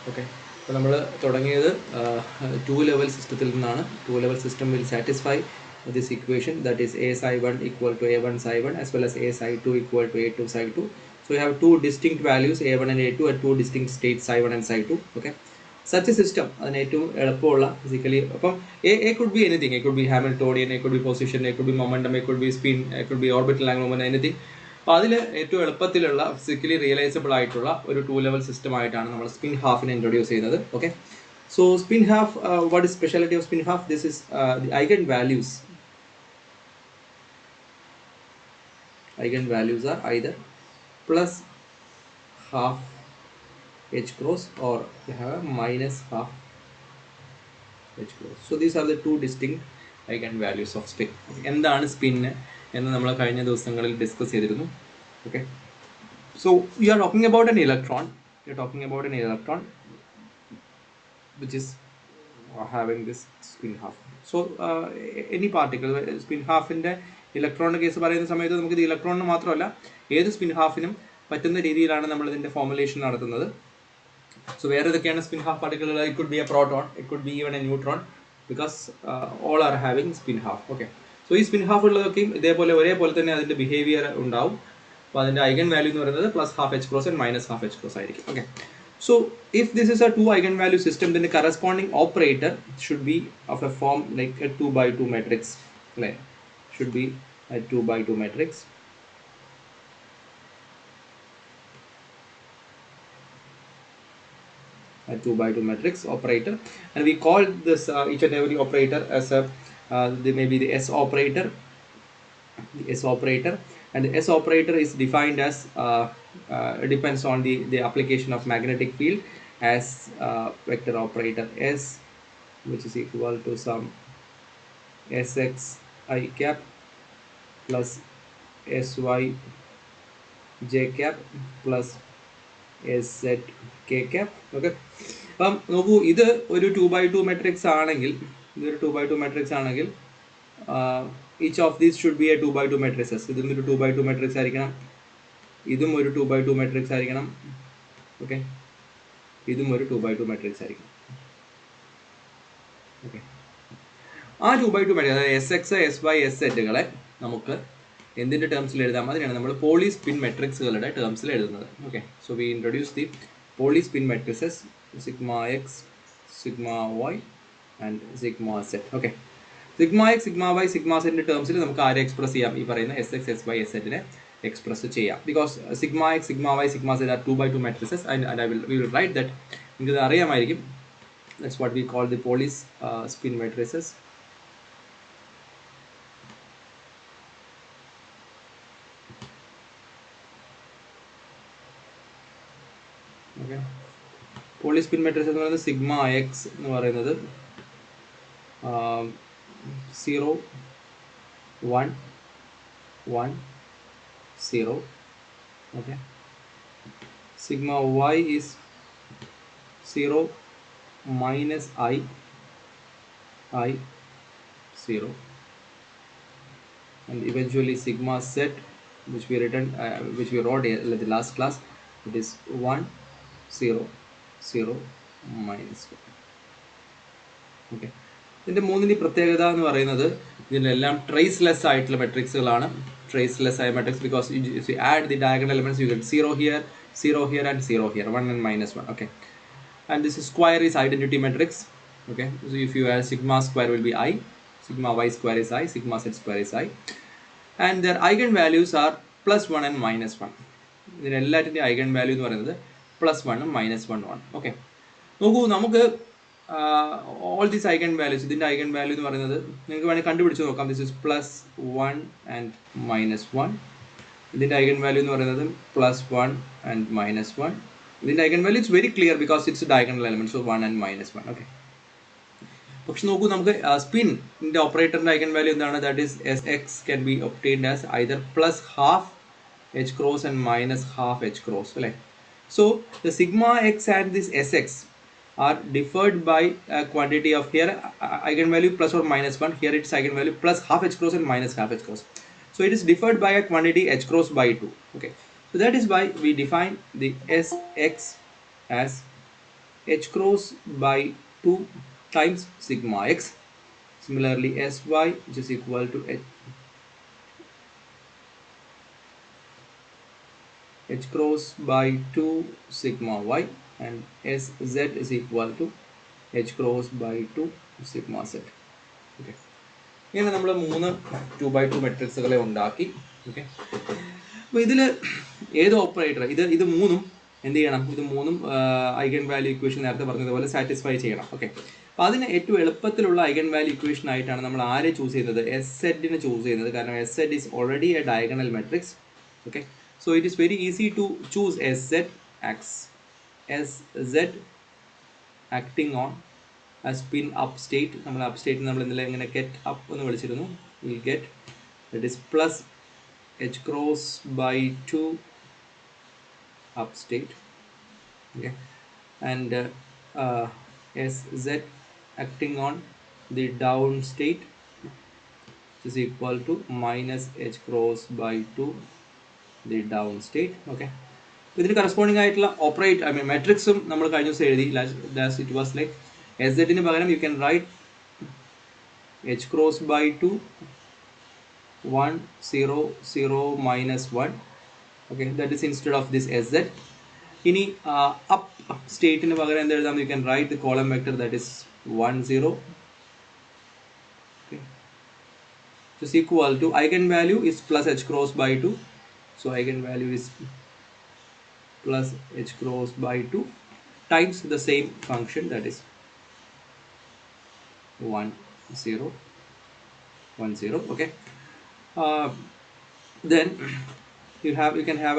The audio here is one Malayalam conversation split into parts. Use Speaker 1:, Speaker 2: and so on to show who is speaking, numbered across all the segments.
Speaker 1: Okay. So we will two-level system. Two-level system will satisfy this equation, that is a psi 1 equal to a1 psi 1 as well as a psi 2 equal to a2 psi 2. So we have two distinct values a1 and a2 at two distinct states psi 1 and psi 2. Okay. Such a system, physically, a could be anything. It could be Hamiltonian, it could be position, it could be momentum, it could be spin, it could be orbital angular momentum, anything. അപ്പോൾ അതിൽ ഏറ്റവും എളുപ്പത്തിലുള്ള ഫിസിക്കലി റിയലൈസബിൾ ആയിട്ടുള്ള ഒരു ടു ലെവൽ സിസ്റ്റം ആയിട്ടാണ് നമ്മൾ സ്പിൻ ഹാഫിനെ ഇൻട്രൊഡ്യൂസ് ചെയ്യുന്നത്. Okay, so spin half, what is speciality off spin half? This is the eigen values. Eigen values are either plus half h cross or you have a minus half h cross. So these are the two distinct eigen values of spin. എന്താണ് സ്പിൻ എന്ന് നമ്മൾ കഴിഞ്ഞ ദിവസങ്ങളിൽ ഡിസ്കസ് ചെയ്തിരുന്നു. Okay, so you are talking about an electron. You are talking about an electron which is having this spin half. So any particle spin half in the ഇലക്ട്രോണിൻ്റെ കേസ് പറയുന്ന സമയത്ത് നമുക്ക് ഇത് ഇലക്ട്രോണിന് മാത്രമല്ല ഏത് സ്പിൻ ഹാഫിനും പറ്റുന്ന രീതിയിലാണ് നമ്മൾ ഇതിൻ്റെ ഫോർമുലേഷൻ നടത്തുന്നത്. സോ വേറെ ഏതൊക്കെയാണ് സ്പിൻ ഹാഫ് പാർട്ടിക്കിളുകൾ? It could be a proton, it could be even a neutron, because all are having spin half. Okay, so ഈ സ്പിൻ ഹാഫ് ഉള്ളതൊക്കെയും ഇതേപോലെ ഒരേപോലെ തന്നെ അതിൻ്റെ ബിഹേവിയർ ഉണ്ടാവും. അപ്പോൾ അതിൻ്റെ ഐഗൻ വാല്യൂ എന്ന് പറയുന്നത് plus half H cross and minus half H cross ആയിരിക്കും. Okay, so if this is a two eigenvalue system, then the corresponding operator should be of a form like a 2 by 2 matrix. Like, should be a 2 by 2 matrix. A 2 by 2 matrix operator, and we call this each and every operator as a maybe the S operator. The S operator, and the S operator is defined as depends on the application of magnetic field as vector operator S, which is equal to some Sx I cap plus Sy j cap plus Sz k cap. Okay, അപ്പം നോക്കൂ, ഇത് ഒരു 2 by 2 മെട്രിക്സ് ആണെങ്കിൽ, ഇതൊരു 2 by 2 മെട്രിക്സ് ആണെങ്കിൽ each of these should be a 2 by 2 matrices. ഇതും ഒരു 2 by 2 മെട്രിക്സ് ആയിരിക്കണം, ഇതും ഒരു 2 by 2 മെട്രിക്സ് ആയിരിക്കണം. ഓക്കെ, ഇതും ഒരു 2 by 2 മെട്രിക്സ് ആയിരിക്കണം. ഓക്കെ, ആ 2 by 2 മെട്രിക്സ്, അതായത് S X S Y S സെറ്റുകളെ നമുക്ക് എന്തിൻ്റെ ടേംസിൽ എഴുതാം? അതിനാണ് നമ്മൾ പോളി സ്പിൻ മെട്രിക്സുകളുടെ ടേംസിൽ എഴുതുന്നത്. Okay, so we introduce the Pauli spin matrices sigma X, sigma Y and sigma Z. Okay, sigma X, sigma Y, sigma സെറ്റിൻ്റെ ടേംസിൽ നമുക്ക് ആരെ എക്സ്പ്രസ് ചെയ്യാം? ഈ പറയുന്ന S X S Y S സെറ്റിനെ എക്സ്പ്രസ് ചെയ്യാം. Because sigma X, sigma Y, sigma Z are 2 by 2 matrices, and we will write that. നിങ്ങൾക്ക് അറിയാമായിരിക്കും, that's what we call the Pauli spin matrices. Okay, Pauli spin matrices എന്ന് പറയുന്നത് സിഗ്മ എക്സ് എന്ന് പറയുന്നത് 0 1 1 0. Okay, sigma y is 0 minus I 0, and eventually sigma z, which we wrote in the last class, it is 1 0 0 minus 1. Okay, ഇതിൻ്റെ മൂന്നിൻ്റെ പ്രത്യേകത എന്ന് പറയുന്നത് ഇതിലെല്ലാം ട്രേസ്ലെസ് ആയിട്ടുള്ള മെട്രിക്സുകളാണ്. ട്രേസ്ലെസ് ആയ matrix because you add the diagonal elements, you get 0 here, 0 here and 0 here, 1 and minus 1. Okay, and this is square is identity matrix. Okay, so if you add sigma square will be I, sigma y square is I, sigma z square is I, and their eigen values are plus 1 and minus 1. ഇതിനെല്ലാത്തിൻ്റെ eigen value എന്ന് പറയുന്നത് പ്ലസ് 1 മൈനസ് 1. ഓക്കെ, നോക്കൂ, നമുക്ക് all these eigen values, ഇതിൻ്റെ ഐഗൻ വാല്യൂ എന്ന് പറയുന്നത് നിങ്ങൾക്ക് വേണമെങ്കിൽ കണ്ടുപിടിച്ച് നോക്കാം. This is plus 1 and minus 1. ഇതിൻ്റെ ഐഗൻ വാല്യൂ എന്ന് പറയുന്നത് പ്ലസ് 1 ആൻഡ് മൈനസ് 1. ഇതിൻ്റെ eigen value it's very clear because it's diagonal element, so 1 and minus 1. Okay, പക്ഷെ നോക്കൂ, നമുക്ക് സ്പിന്നിൻ്റെ ഓപ്പറേറ്ററിൻ്റെ ഐഗൻ വാല്യൂ എന്താണ്? That is S X can be obtained as either plus half H cross and minus half H cross, അല്ലേ? So the sigma X and this S X are differed by a quantity of here eigenvalue plus or minus 1, here its eigenvalue plus half h cross and minus half h cross. So it is differed by a quantity h cross by 2. Okay, so that is why we define the Sx as h cross by 2 times sigma x. Similarly, sy, which is equal to h cross by 2 sigma y, and sz is equal to h cross by 2 sigma z. Okay. ഇങ്ങനെ നമ്മൾ 3 2x2 മെട്രിക്സുകളെ ഉണ്ടാക്കി. ഓക്കെ, അപ്പോൾ ഇതിൽ ഏത് ഓപ്പറേറ്റർ ഇത് മൂന്നും എന്ത് ചെയ്യണം? ഇത് മൂന്നും ഐഗൻ വാല്യൂ ഇക്വേഷൻ നേരത്തെ പറഞ്ഞതുപോലെ സാറ്റിസ്ഫൈ ചെയ്യണം. ഓക്കെ, അപ്പോൾ അതിന് ഏറ്റവും എളുപ്പത്തിലുള്ള ഐഗൻ വാല്യൂ ഇക്വേഷൻ ആയിട്ടാണ് നമ്മൾ ആരെ ചൂസ് ചെയ്യുന്നത്? എസ് സെഡിനെ ചൂസ് ചെയ്യുന്നത്. കാരണം S Z is already a diagonal matrix. Okay, so it is very easy to choose S Z acting on spin up state. നമ്മൾ അപ്പ് സ്റ്റേറ്റ് നമ്മൾ ഇന്നലെ ഇങ്ങനെ ഗെറ്റ് അപ്പ് എന്ന് വിളിച്ചിരുന്നു. Will get that is plus H cross by 2 up state. Okay, and sz acting on the down state is equal to minus h cross by 2 the down state. Okay, ഇതിന് കറസ്പോണ്ടിങ് ആയിട്ടുള്ള ഓപ്പറേറ്റ് മെട്രിക്സും നമ്മൾ കഴിഞ്ഞ ദിവസം എഴുതി. ഇറ്റ് വാസ് ലൈക്ക് sz ന് പകരം you can write h cross by 2 1 0 0 minus 1. Okay, that is instead of this sz. ഇനി അപ്പ് സ്റ്റേറ്റിന് പകരം എന്ത് എഴുതാം? You can write the column vector that is 1 0. Okay, is equal to eigenvalue is plus h cross by 2. So eigenvalue is plus h cross by 2 times the same function, that is 1 0 1 0. Okay, then you can have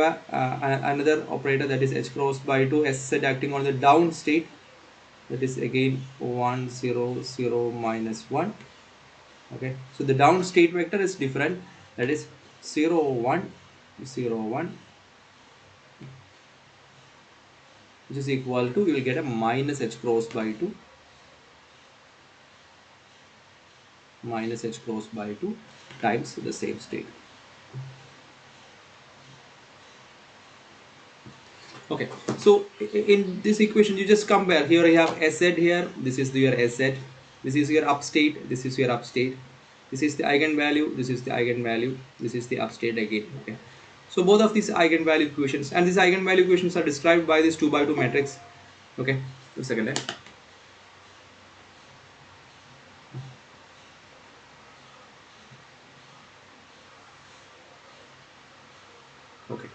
Speaker 1: another operator, that is h cross by 2 sz acting on the down state, that is again 1 0 0 minus 1. Okay, so the down state vector is different, that is 0 1 0 1, which is equal to, you will get a minus h cross by 2 minus h cross by 2 times the same state. Okay, so in this equation you just compare. Here you have sz, here this is your sz, this is your up state, this is your up state, this is the eigenvalue, this is the eigenvalue, this is the up state again. Okay, so both of these eigenvalue equations, and these eigenvalue equations are described by this 2x2 matrix. Okay, a second. Okay,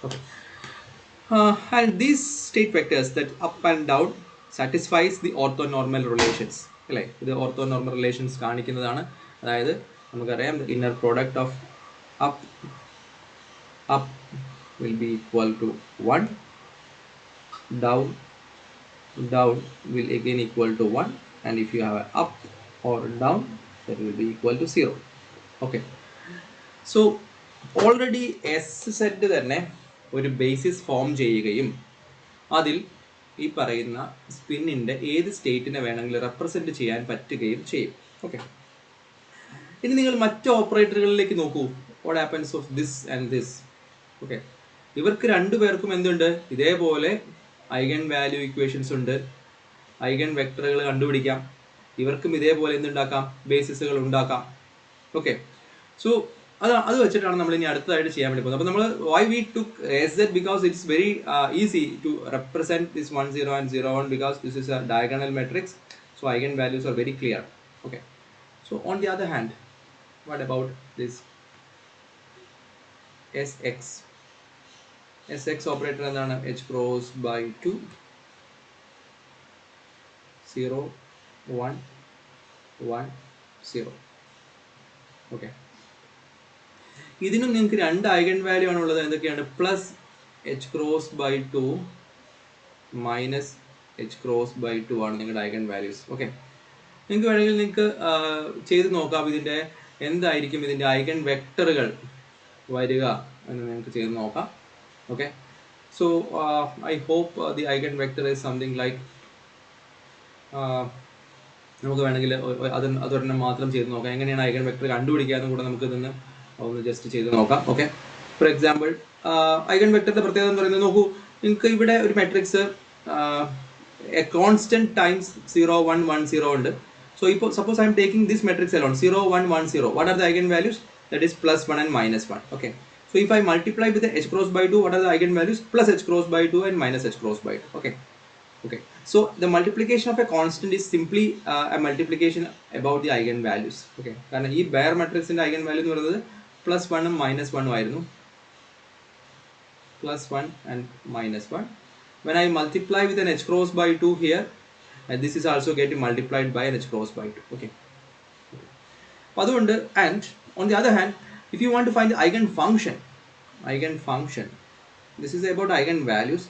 Speaker 1: okay, and these state vectors, that up and down, satisfies the orthonormal relations. അല്ലേ, ഇത് ഓർത്തോനോർമൽ റിലേഷൻസ് കാണിക്കുന്നതാണ്. അതായത് നമുക്കറിയാം inner product of up will be equal to 1, down will again equal to 1, and if you have up or down, that will be equal to 0. Okay, so already sz തന്നെ ഒരു ബേസിസ് ഫോം ചെയ്യുകയും അതിൽ ഈ പറയുന്ന സ്പിന്നിൻ്റെ ഏത് സ്റ്റേറ്റിനെ വേണമെങ്കിലും റെപ്രസെൻറ്റ് ചെയ്യാൻ പറ്റുകയും ചെയ്യും. ഓക്കെ, ഇനി നിങ്ങൾ മറ്റ് ഓപ്പറേറ്ററുകളിലേക്ക് നോക്കൂ. What happens of this and this? Okay, ഇവർക്ക് രണ്ടുപേർക്കും എന്തുണ്ട്? ഇതേപോലെ ഐഗൻ വാല്യൂ ഇക്വേഷൻസ് ഉണ്ട്, ഐഗൻ വെക്ടറുകൾ കണ്ടുപിടിക്കാം. ഇവർക്കും ഇതേപോലെ എന്തുണ്ടാക്കാം? ബേസിസുകൾ ഉണ്ടാക്കാം. ഓക്കെ, സോ അത് വെച്ചിട്ടാണ് നമ്മൾ ഇനി അടുത്തതായിട്ട് ചെയ്യാൻ വേണ്ടി പോകുന്നത്. അപ്പോൾ നമ്മൾ why we took sz, because it's very easy to represent this 1 0 and 0 1, because this is a diagonal matrix, so eigen values are very clear. Okay, so on the other hand, what about this sx operator എന്താണ്? h cross by 2 0 1 1 0. ഓക്കെ, ഇതിനും നിങ്ങൾക്ക് രണ്ട് ഐഗൻ വാല്യൂ ആണ് ഉള്ളത്. എന്തൊക്കെയാണ്? Plus H cross by 2 minus h cross by 2 ആണ് നിങ്ങളുടെ ഐഗൻ വാല്യൂസ്. ഓക്കെ, നിങ്ങൾക്ക് വേണമെങ്കിൽ നിങ്ങൾക്ക് ചെയ്ത് നോക്കാം ഇതിൻ്റെ എന്തായിരിക്കും ഇതിൻ്റെ ഐഗൻ വെക്ടറുകൾ വരിക എന്ന് നിങ്ങൾക്ക് ചെയ്ത് നോക്കാം. Okay, so I hope the eigen vector is something like, നമുക്ക് വേണമെങ്കിൽ അതൊരെണ്ണം മാത്രം ചെയ്ത് നോക്കാം. എങ്ങനെയാണ് ഐഗൻ വെക്ടർ കണ്ടുപിടിക്കുക എന്നും കൂടെ നമുക്ക് ഇതിന് ഒന്ന് ജസ്റ്റ് ചെയ്ത് നോക്കാം. ഓക്കെ, ഫോർ എക്സാമ്പിൾ ഐഗൻ വെക്ടറിന്റെ പ്രത്യേകത എന്ന് പറയുന്നത്, നോക്കൂ, നിങ്ങൾക്ക് ഇവിടെ ഒരു മെട്രിക്സ് a constant times 0 1 1 0 ഉണ്ട്. So suppose I am taking this matrix alone 0 1 1 0. What are the eigenvalues? That is plus 1 and minus 1. Okay, so if I multiply with the h cross by 2, what are the eigenvalues? Plus h cross by 2 and minus h cross by 2. Okay, so the multiplication of a constant is simply a multiplication about the eigenvalues. Okay, കാരണം ഈ ബെയർ മെട്രിക്സിന്റെ eigenvalue എന്ന് പറയുന്നത് പ്ലസ് 1 ഉം മൈനസ് 1 ആയിരുന്നു. Plus 1 and minus 1. When I multiply with an h cross by 2 here, and this is also getting multiplied by an h cross by 2. Okay. And on the other hand, if you want to find the eigenfunction, this is about eigenvalues.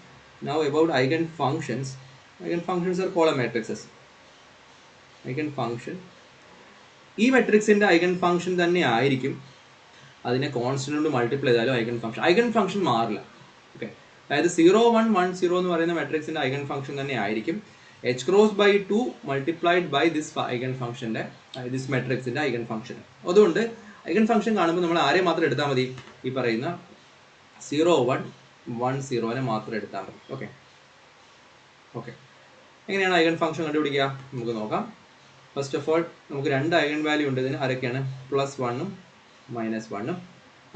Speaker 1: Now about eigenfunctions are column matrices. Eigenfunction, ഈ മെട്രിക്സിന്റെ eigenfunction തന്നെ ആയിരിക്കും അതിനെ കോൺസ്റ്റന്റ് കൊണ്ട് മൾട്ടിപ്ലൈ ചെയ്താലും eigenfunction മാറില്ല. ഓക്കെ, അതായത് 0 1 1 0 എന്ന് പറയുന്ന മെട്രിക്സിന്റെ eigenfunction തന്നെ ആയിരിക്കും h cross by 2 multiplied by this eigenfunctionന്റെ ദിസ് മെട്രിക്സിന്റെ eigenfunction. അതുകൊണ്ട് eigenfunction കാണുമ്പോൾ നമ്മൾ ആരെ മാത്രം എടുത്താൽ മതി? ഈ പറയുന്ന 0 1 1 0നെ മാത്രം എടുത്താൽ മതി. ഓക്കെ, എങ്ങനെയാണ് eigenfunction കണ്ടുപിടിക്കുക നമുക്ക് നോക്കാം. ഫസ്റ്റ് ഓഫ് ഓൾ നമുക്ക് രണ്ട് eigenvalue ഉണ്ട് ഇതിന്. ആരൊക്കെയാണ്? പ്ലസ് 1 ഉം മൈനസ് 1 ഉം.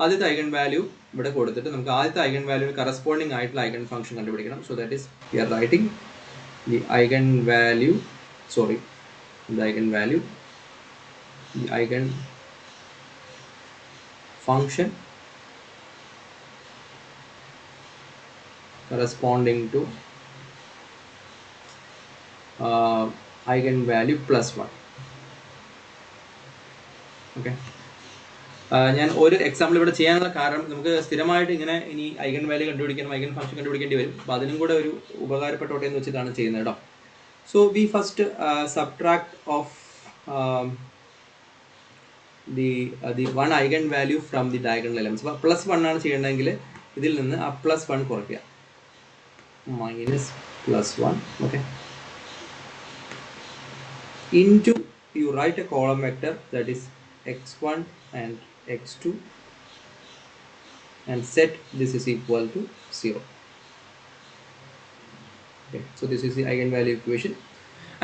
Speaker 1: ആദ്യത്തെ eigenvalue ഇവിടെ കൊടുത്തിട്ട് നമുക്ക് ആദ്യത്തെ eigenvalue കറസ്പോണ്ടിങ് ആയിട്ടുള്ള eigenfunction കണ്ടുപിടിക്കണം. So that is we are writing the eigenfunction corresponding to eigenvalue plus 1. Okay, ഞാൻ ഒരു എക്സാമ്പിൾ ഇവിടെ ചെയ്യാനുള്ള കാരണം നമുക്ക് സ്ഥിരമായിട്ട് ഇങ്ങനെ ഇനി eigenvalue കണ്ടുപിടിക്കണം, eigenfunction കണ്ടുപിടിക്കേണ്ടി വരും. അപ്പോൾ അതിനും കൂടെ ഒരു ഉപകാരപ്പെട്ടോട്ടെ എന്ന് വെച്ചിട്ടാണ് ചെയ്യുന്നത് കേട്ടോ. So we first subtract of the one eigenvalue from the diagonal elements. അപ്പോൾ പ്ലസ് 1 ആണ് ചെയ്യേണ്ടതെങ്കിൽ ഇതിൽ നിന്ന് ആ പ്ലസ് 1 കുറയ്ക്കുക, minus plus 1. Okay, into you write a column vector that is x1 and x2 and set this is equal to 0. Okay, so this is the eigenvalue equation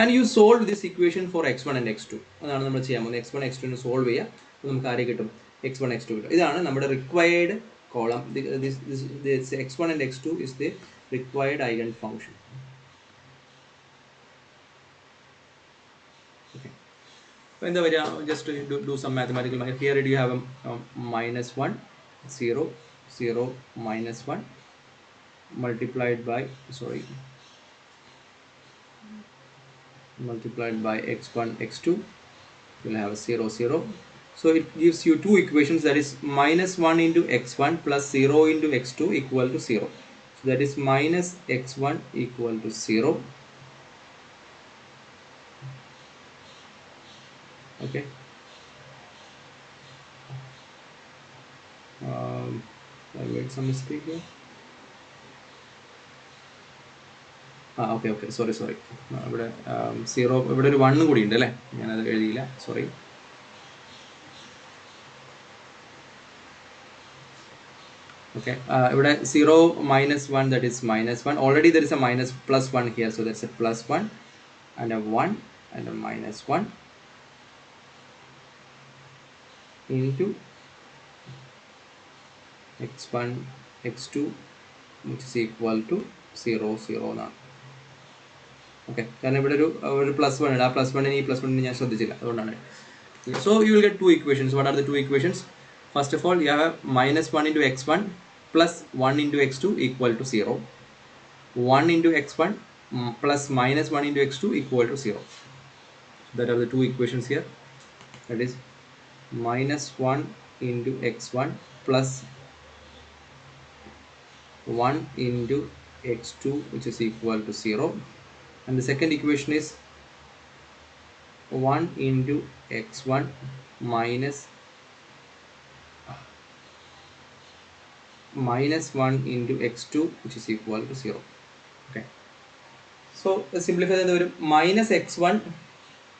Speaker 1: and you solve this equation for x1 and x2. അതാണ് നമ്മൾ ചെയ്യാൻ പോകുന്നത്. x1 x2 നെ സോൾവ് ചെയ്യുക, അപ്പോൾ നമുക്ക് ആരെ കിട്ടും? x1 x2 കിട്ടും. ഇതാണ് നമ്മുടെ required column. this x1 and x2 is the required eigenfunction. Okay, എന്താ വരിക? Just do some mathematical. Here you have a minus 1 0 0 minus 1 multiplied by x1 x2. You'll have a 0 0. So it gives you two equations, that is minus 1 into x1 plus 0 into x2 equal to 0. So that is minus x1 equal to 0. Okay, I made some mistake here. Okay, sorry. ഇവിടെ 0 ഇവിടെ ഒരു 1 കൂടി ഉണ്ട് അല്ലേ, ഞാനത് എഴുതിയില്ല, സോറി. Okay, ഇവിടെ 0 minus 1, that is minus 1. Already there is a minus plus 1 here, so that's a plus 1 and a 1 and a minus 1 into x1 x2 which is equal to 0 0 now. Okay, കാരണം ഇവിടെ ഒരു പ്ലസ് 1 ഉണ്ട്. ആ പ്ലസ് 1 ഈ പ്ലസ് 1 ഞാൻ ശ്രദ്ധിച്ചില്ല, അതുകൊണ്ടാണ്. So you will get two equations. What are the two equations? First of all, you have minus 1 into x1 plus 1 into x2 equal to 0. 1 into x1 plus minus 1 into x2 equal to 0. That are the two equations here. That is minus 1 into x1 plus 1 into x2 which is equal to 0. And the second equation is 1 into x1 minus 1 into x2 which is equal to 0. Okay, so simplify the minus x1.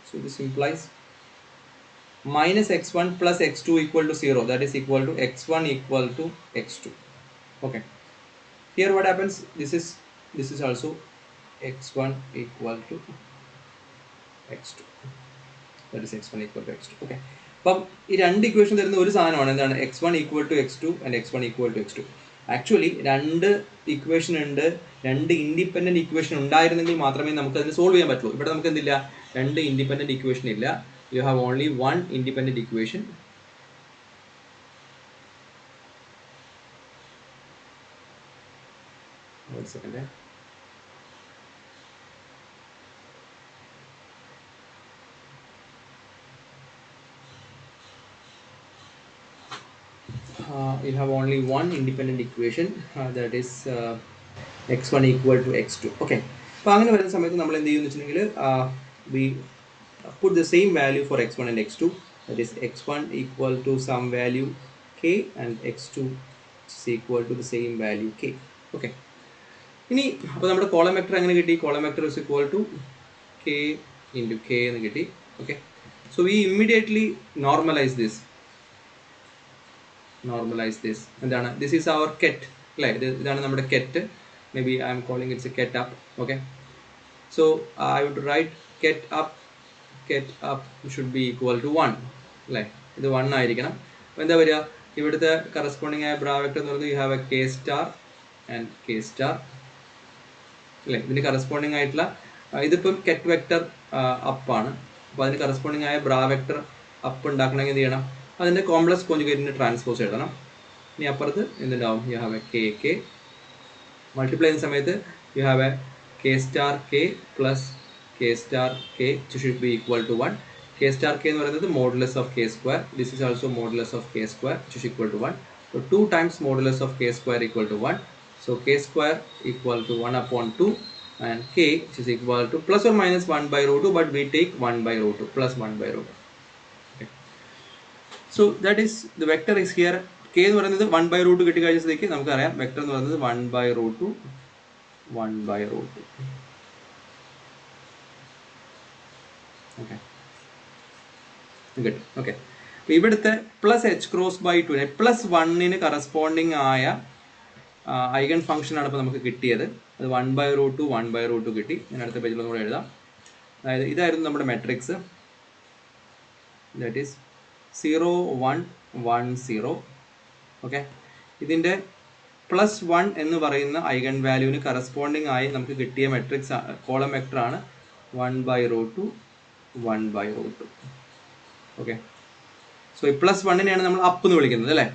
Speaker 1: So this implies minus x1 plus x2 equal to 0, that is equal to x1 equal to x2. Okay, Here what happens, this is also x1 equal to x2, that is x1 equal to x2. Okay, അപ്പം ഈ രണ്ട് ഇക്വേഷൻ തരുന്ന ഒരു സാധനമാണ് എന്താണ് x1 equal to x2 and x1 equal to x2. Actually രണ്ട് ഇക്വേഷൻ ഉണ്ട്, രണ്ട് ഇൻഡിപെൻഡന്റ് ഇക്വേഷൻ ഉണ്ടായിരുന്നെങ്കിൽ മാത്രമേ നമുക്ക് അതിന് സോൾവ് ചെയ്യാൻ പറ്റുള്ളൂ. ഇവിടെ നമുക്ക് എന്തില്ല, രണ്ട് ഇൻഡിപെൻഡന്റ് ഇക്വേഷൻ ഇല്ല. You have only one independent equation. One second. You have only one independent equation, that is x1 equal to x2. Okay, അപ്പോൾ അങ്ങനെ വരുന്ന സമയത്ത് നമ്മൾ എന്ത് ചെയ്യുമെന്ന് വെച്ചിട്ടുണ്ടെങ്കിൽ we put the same value for x1 and x2, that is x1 equal to some value k and x2 is equal to the same value k. Okay, ഇനി അപ്പോൾ നമ്മുടെ കോളം വെക്ടർ എങ്ങനെ കിട്ടി, column vector is equal to k into k എന്ന് കിട്ടി. Okay, so we immediately normalize this. എന്താണ്, this is our ket അല്ലേ, ഇതാണ് നമ്മുടെ ket. Maybe I am calling it a ket up. Okay, so I would write ket up should be equal to 1 അല്ലേ, ഇത് 1 ആയിരിക്കണം. അപ്പോൾ എന്താ വരിക, ഇവിടുത്തെ കറസ്പോണ്ടിങ് ആയ ബ്രാ വെക്ടർ എന്ന് പറയുന്നത് you have a k star and k star അല്ലേ. ഇതിന് കറസ്പോണ്ടിങ് ആയിട്ടുള്ള ഇതിപ്പം കെറ്റ് വെക്ടർ അപ്പാണ്. അപ്പോൾ അതിന് കറസ്പോണ്ടിങ് ആയ ബ്രാ വെക്ടർ അപ്പ് ഉണ്ടാക്കണമെങ്കിൽ എന്ത് ചെയ്യണം, അതിൻ്റെ കോംപ്ലക്സ് കോഞ്ചുഗേറ്റിന് ട്രാൻസ്പോസ് എഴുതണം. ഇനി അപ്പുറത്ത് എന്തുണ്ടാവും, you have a k multiply ചെയ്യുന്ന സമയത്ത് you have a k star k plus k star k should be equal to 1. K star k എന്ന് പറയുന്നത് modulus of k square. This is also modulus of k square should equal to 1. So 2 times modulus of k square equal to 1. So k square equal to 1 upon 2 and k which is equal to plus or minus 1 by root 2, but we take 1 by root 2 plus 1 by root 2. Okay, so that is the vector is here. k എന്ന് പറയുന്നത് 1 by root 2 കിട്ടി കഴിഞ്ഞതിലേക്ക് നമുക്കറിയാം വെക്ടർ എന്ന് പറയുന്നത് 1 by root 2 1 by root 2. Okay, good. Okay, ഇവിടുത്തെ plus h cross by 2 plus 1ന് കറസ്പോണ്ടിങ് ആയ ഐഗൺ ഫംഗ്ഷൻ ആണ് ഇപ്പോൾ നമുക്ക് കിട്ടിയത്. അത് 1 by root 2 1 by root 2 കിട്ടി. ഞാൻ അടുത്ത പേജിൽ ഒന്നുകൂടെ എഴുതാം. അതായത് ഇതായിരുന്നു നമ്മുടെ മെട്രിക്സ്, ദാറ്റ് ഈസ് 0 1 1 0. ഓക്കെ, ഇതിൻ്റെ പ്ലസ് 1 എന്ന് പറയുന്ന ഐഗൺ വാല്യൂവിന് കറസ്പോണ്ടിങ് ആയി നമുക്ക് കിട്ടിയ മെട്രിക്സ് കോളം വെക്ടർ ആണ് 1 by root 2 1 by root 2. Okay, so ഈ പ്ലസ് 1നെയാണ് നമ്മൾ അപ്പ് എന്ന് വിളിക്കുന്നത് അല്ലേ.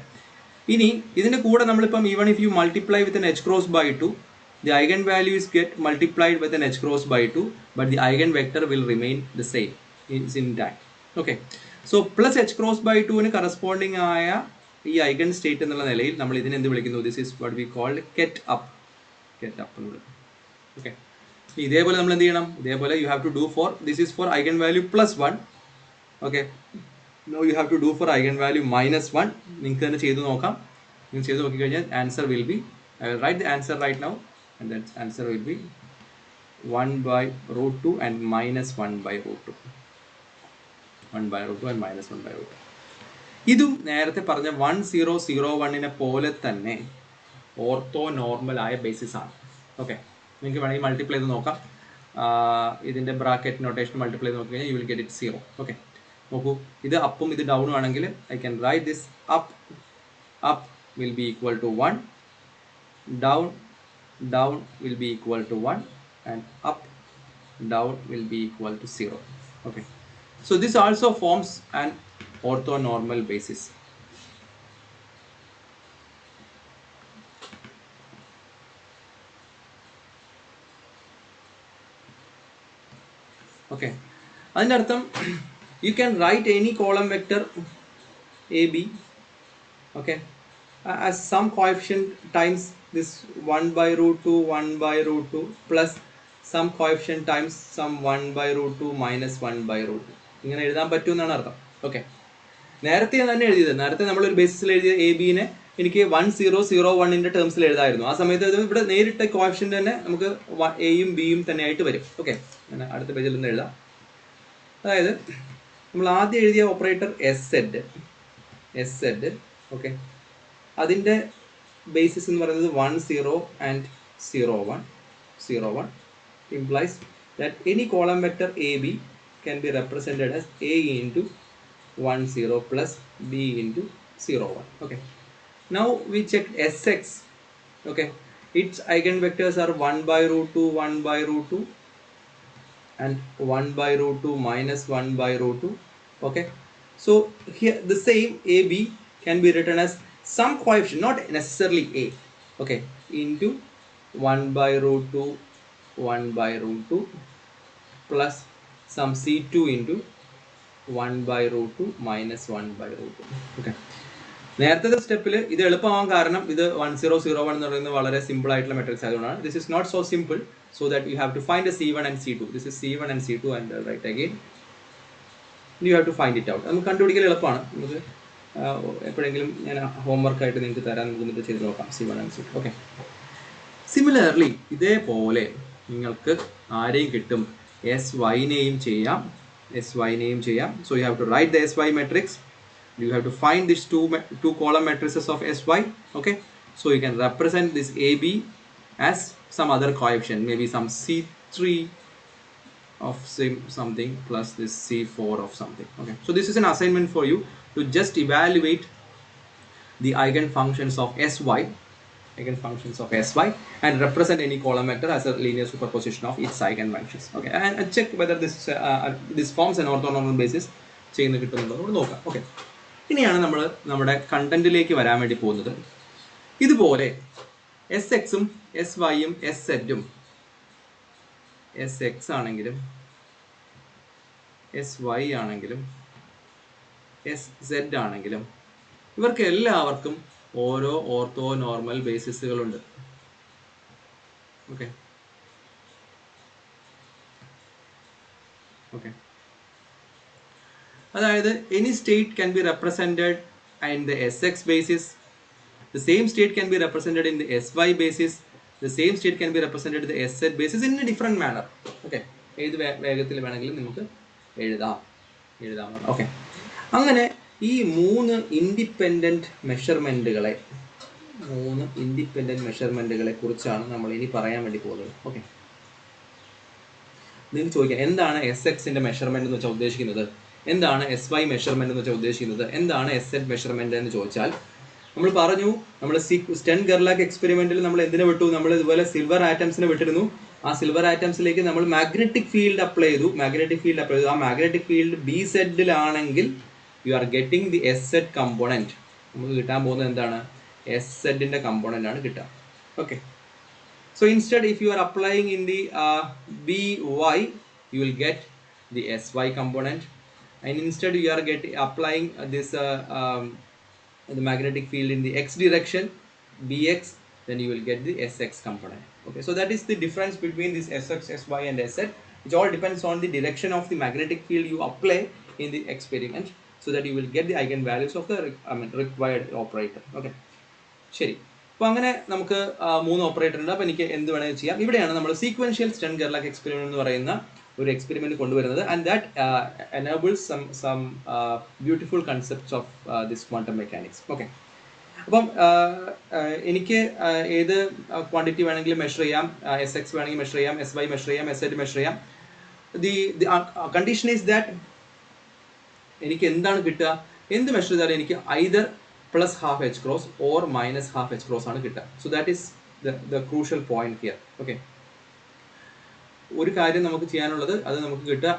Speaker 1: ഇനി ഇതിൻ്റെ കൂടെ നമ്മളിപ്പം even if you multiply with N H cross by 2, the eigen values get multiplied with N H cross by 2, but the eigen vector will remain the same in time. Okay, so plus H cross by 2ന് കറസ്പോണ്ടിങ് ആയ ഈ ഐഗൺ സ്റ്റേറ്റ് എന്നുള്ള നിലയിൽ നമ്മൾ ഇതിനെ എന്ത് വിളിക്കുന്നു, this is what we called ket up എന്ന് വിളിക്കും. ഓക്കെ, ഇതേപോലെ നമ്മൾ എന്ത് ചെയ്യണം, ഇതേപോലെ you have to do for this is for eigen value plus 1. Okay, now you have to do for eigenvalue minus 1. നിങ്ങൾക്ക് തന്നെ ചെയ്തു നോക്കാം. നിങ്ങൾ ചെയ്ത് നോക്കിക്കഴിഞ്ഞാൽ answer will be, I will write the answer right now, and that answer will be 1 by root 2 and minus 1 by root 2. 1 by root 2 and minus 1 by root 2. ഇതും നേരത്തെ പറഞ്ഞ 1001നെ പോലെ തന്നെ ഓർത്തോ നോർമൽ ആയ ബേസിസ് ആണ്. ഓക്കെ, നിങ്ങൾക്ക് വേണമെങ്കിൽ മൾട്ടിപ്ലൈ ചെയ്ത് നോക്കാം. ഇതിൻ്റെ ബ്രാക്കറ്റ് നൊട്ടേഷൻ മൾട്ടിപ്ലൈ ചെയ്ത് നോക്കി കഴിഞ്ഞാൽ you will get it 0. Okay, നോക്കൂ, ഇത് അപ്പും ഇത് ഡൗണും ആണെങ്കിൽ I can write this up will be equal to 1, down will be equal to 1, and up down will be equal to 0. Okay, so this also forms an orthonormal basis. Okay, അതിൻ്റെ അർത്ഥം you can write any column vector AB, okay, as some coefficient times this 1 by root 2 1 by root 2 plus some coefficient times some 1 by root 2 minus 1 by root 2. ഇങ്ങനെ എഴുതാൻ പറ്റുമെന്നാണ് അർത്ഥം. ഓക്കെ, നേരത്തെ തന്നെ എഴുതിയത്, നേരത്തെ നമ്മളൊരു ബേസിസിൽ എഴുതിയ എ ബിനെ എനിക്ക് 1001ൻ്റെ ടേംസിൽ എഴുതായിരുന്നു. ആ സമയത്ത് ഇത് ഇവിടെ നേരിട്ട് കോഎഫിഷ്യന്റ് തന്നെ നമുക്ക് എയും ബിയും തന്നെ ആയിട്ട് വരും. ഓക്കെ, ഞാൻ അടുത്ത പേജിൽ നിന്ന് എഴുതാം. അതായത് നമ്മൾ ആദ്യം എഴുതിയ ഓപ്പറേറ്റർ എസ് സെഡ്, ഓക്കെ, അതിൻ്റെ basis in 1 0 and 0 1 0 1 implies that any column vector AB can be represented as A into 1 0 plus B into 0 1. Okay, now we check Sx. Okay, its eigenvectors are 1 by root 2, 1 by root 2 and 1 by root 2 minus 1 by root 2. Okay, so here the same AB can be written as some coefficient, not necessarily A. Okay, into 1 by root 2, 1 by root 2 plus some C2 into 1 by root 2 minus 1 by root 2. Okay, നേരത്തെ സ്റ്റെപ്പിൽ ഇത് എളുപ്പമാകാൻ കാരണം ഇത് 1001 എന്ന് പറയുന്നത് വളരെ സിമ്പിൾ ആയിട്ടുള്ള മെട്രിക്സ് ആയതുകൊണ്ടാണ്. This is not so simple, so that you have to find a C1 and C2. This is C1 and C2 and right again you have to find it out. നമുക്ക് കണ്ടുപിടിക്കൽ എളുപ്പമാണ്. നമുക്ക് എപ്പോഴെങ്കിലും ഞാൻ ഹോംവർക്കായിട്ട് നിങ്ങൾക്ക് തരാൻ നമുക്ക് ചെയ്ത് നോക്കാം C1 and C2. Okay, similarly ഇതേപോലെ നിങ്ങൾക്ക് ആരെയും കിട്ടും, SYനെയും ചെയ്യാം, SYനെയും ചെയ്യാം. So you have to write the SY matrix. You have to find these two column matrices of SY. Okay, so you can represent this AB as some other coefficient, maybe some C3 of something plus this C4 of something. Okay, so this is an assignment for you to just evaluate the eigenfunctions of SY, and represent any column vector as a linear superposition of its eigenfunctions. Okay, and check whether this forms an orthonormal basis. ചെയ്യുന്ന കിട്ടുന്നുണ്ടോ നോക്കാം. ഓക്കെ, ഇനിയാണ് നമ്മൾ നമ്മുടെ കണ്ടന്റിലേക്ക് വരാൻ വേണ്ടി പോകുന്നത്. ഇതുപോലെ SXും SYയും SZും, SX ആണെങ്കിലും SY ആണെങ്കിലും SZ ആണെങ്കിലും ഇവർക്ക് എല്ലാവർക്കും ഓരോ ഓർത്തോ നോർമൽ ബേസിസുകളുണ്ട്. ഓക്കെ ഓക്കെ അതായത് any state can be represented in the SX basis, the same state can be represented in the SY basis, the same state can be represented in the SZ basis in a different manner. Okay, ഏത് വേഗത്തിൽ വേണമെങ്കിലും നമുക്ക് എഴുതാം. ഓക്കെ, അങ്ങനെ ഈ മൂന്ന് ഇൻഡിപെൻഡൻറ്റ് മെഷർമെൻറ്റുകളെ കുറിച്ചാണ് നമ്മൾ ഇനി പറയാൻ വേണ്ടി പോകുന്നത്. ഓക്കെ, നിങ്ങൾക്ക് ചോദിക്കാം എന്താണ് SXന്റെ മെഷർമെൻറ്റ് എന്ന് വെച്ചാൽ ഉദ്ദേശിക്കുന്നത്, എന്താണ് SY മെഷർമെൻറ്റ് എന്ന് വെച്ചാൽ ഉദ്ദേശിക്കുന്നത്, എന്താണ് SZ മെഷർമെൻറ്റ് എന്ന് ചോദിച്ചാൽ, നമ്മൾ പറഞ്ഞു നമ്മൾ സ്റ്റെൻ ഗെർലാക് എക്സ്പെരിമെന്റിൽ നമ്മൾ എന്തിനെ വിട്ടു, നമ്മൾ ഇതുപോലെ സിൽവർ ആറ്റംസിനെ വിട്ടിരുന്നു. ആ സിൽവർ ആറ്റംസിലേക്ക് നമ്മൾ മാഗ്നറ്റിക് ഫീൽഡ് അപ്ലൈ ചെയ്തു. ആ മാഗ്നറ്റിക് ഫീൽഡ് BZ-ലാണെങ്കിൽ you are getting the SZ component. നമുക്ക് കിട്ടാൻ പോകുന്നത് എന്താണ്, SZന്റെ കമ്പോണൻ്റ് ആണ് കിട്ടുക. Okay, so instead if you are applying in the BY, you will get the SY component, and instead you are applying this the magnetic field in the X direction, BX, then you will get the SX component. Okay, so that is the difference between this SX, SY and SZ, which all depends on the direction of the magnetic field you apply in the experiment, so that you will get the eigenvalues of the required operator. Okay, ശരി. അപ്പോൾ അങ്ങനെ നമുക്ക് 3 ഓപ്പറേറ്റർ ഉണ്ട്. അപ്പോൾ എനിക്ക് എന്ത് വേണമെങ്കിൽ ചെയ്യാം. ഇവിടെയാണ് നമ്മൾ സീക്വൻഷ്യൽ സ്റ്റെൻ ഗെർലാക് എക്സ്പെരിമെന്റ് എന്ന് പറയുന്ന ഒരു എക്സ്പെരിമെന്റ് കൊണ്ടുവരുന്നത്. And that enables some beautiful concepts of this quantum mechanics. Okay, അപ്പം എനിക്ക് ഏത് ക്വാണ്ടിറ്റി വേണമെങ്കിലും മെഷർ ചെയ്യാം. SX വേണമെങ്കിൽ മെഷർ ചെയ്യാം, SY മെഷർ ചെയ്യാം, SZ മെഷർ ചെയ്യാം. ദി കണ്ടീഷൻ ഈസ് ദാറ്റ് എനിക്ക് എന്താണ് കിട്ടുക, എന്ത് മെഷർ ചെയ്താലും എനിക്ക് either plus half h cross or minus half h cross ആണ് കിട്ടുക. So that is the crucial point here. Okay, ഒരു കാര്യം നമുക്ക് ചെയ്യാനുള്ളത്, അത് നമുക്ക് കിട്ടുക,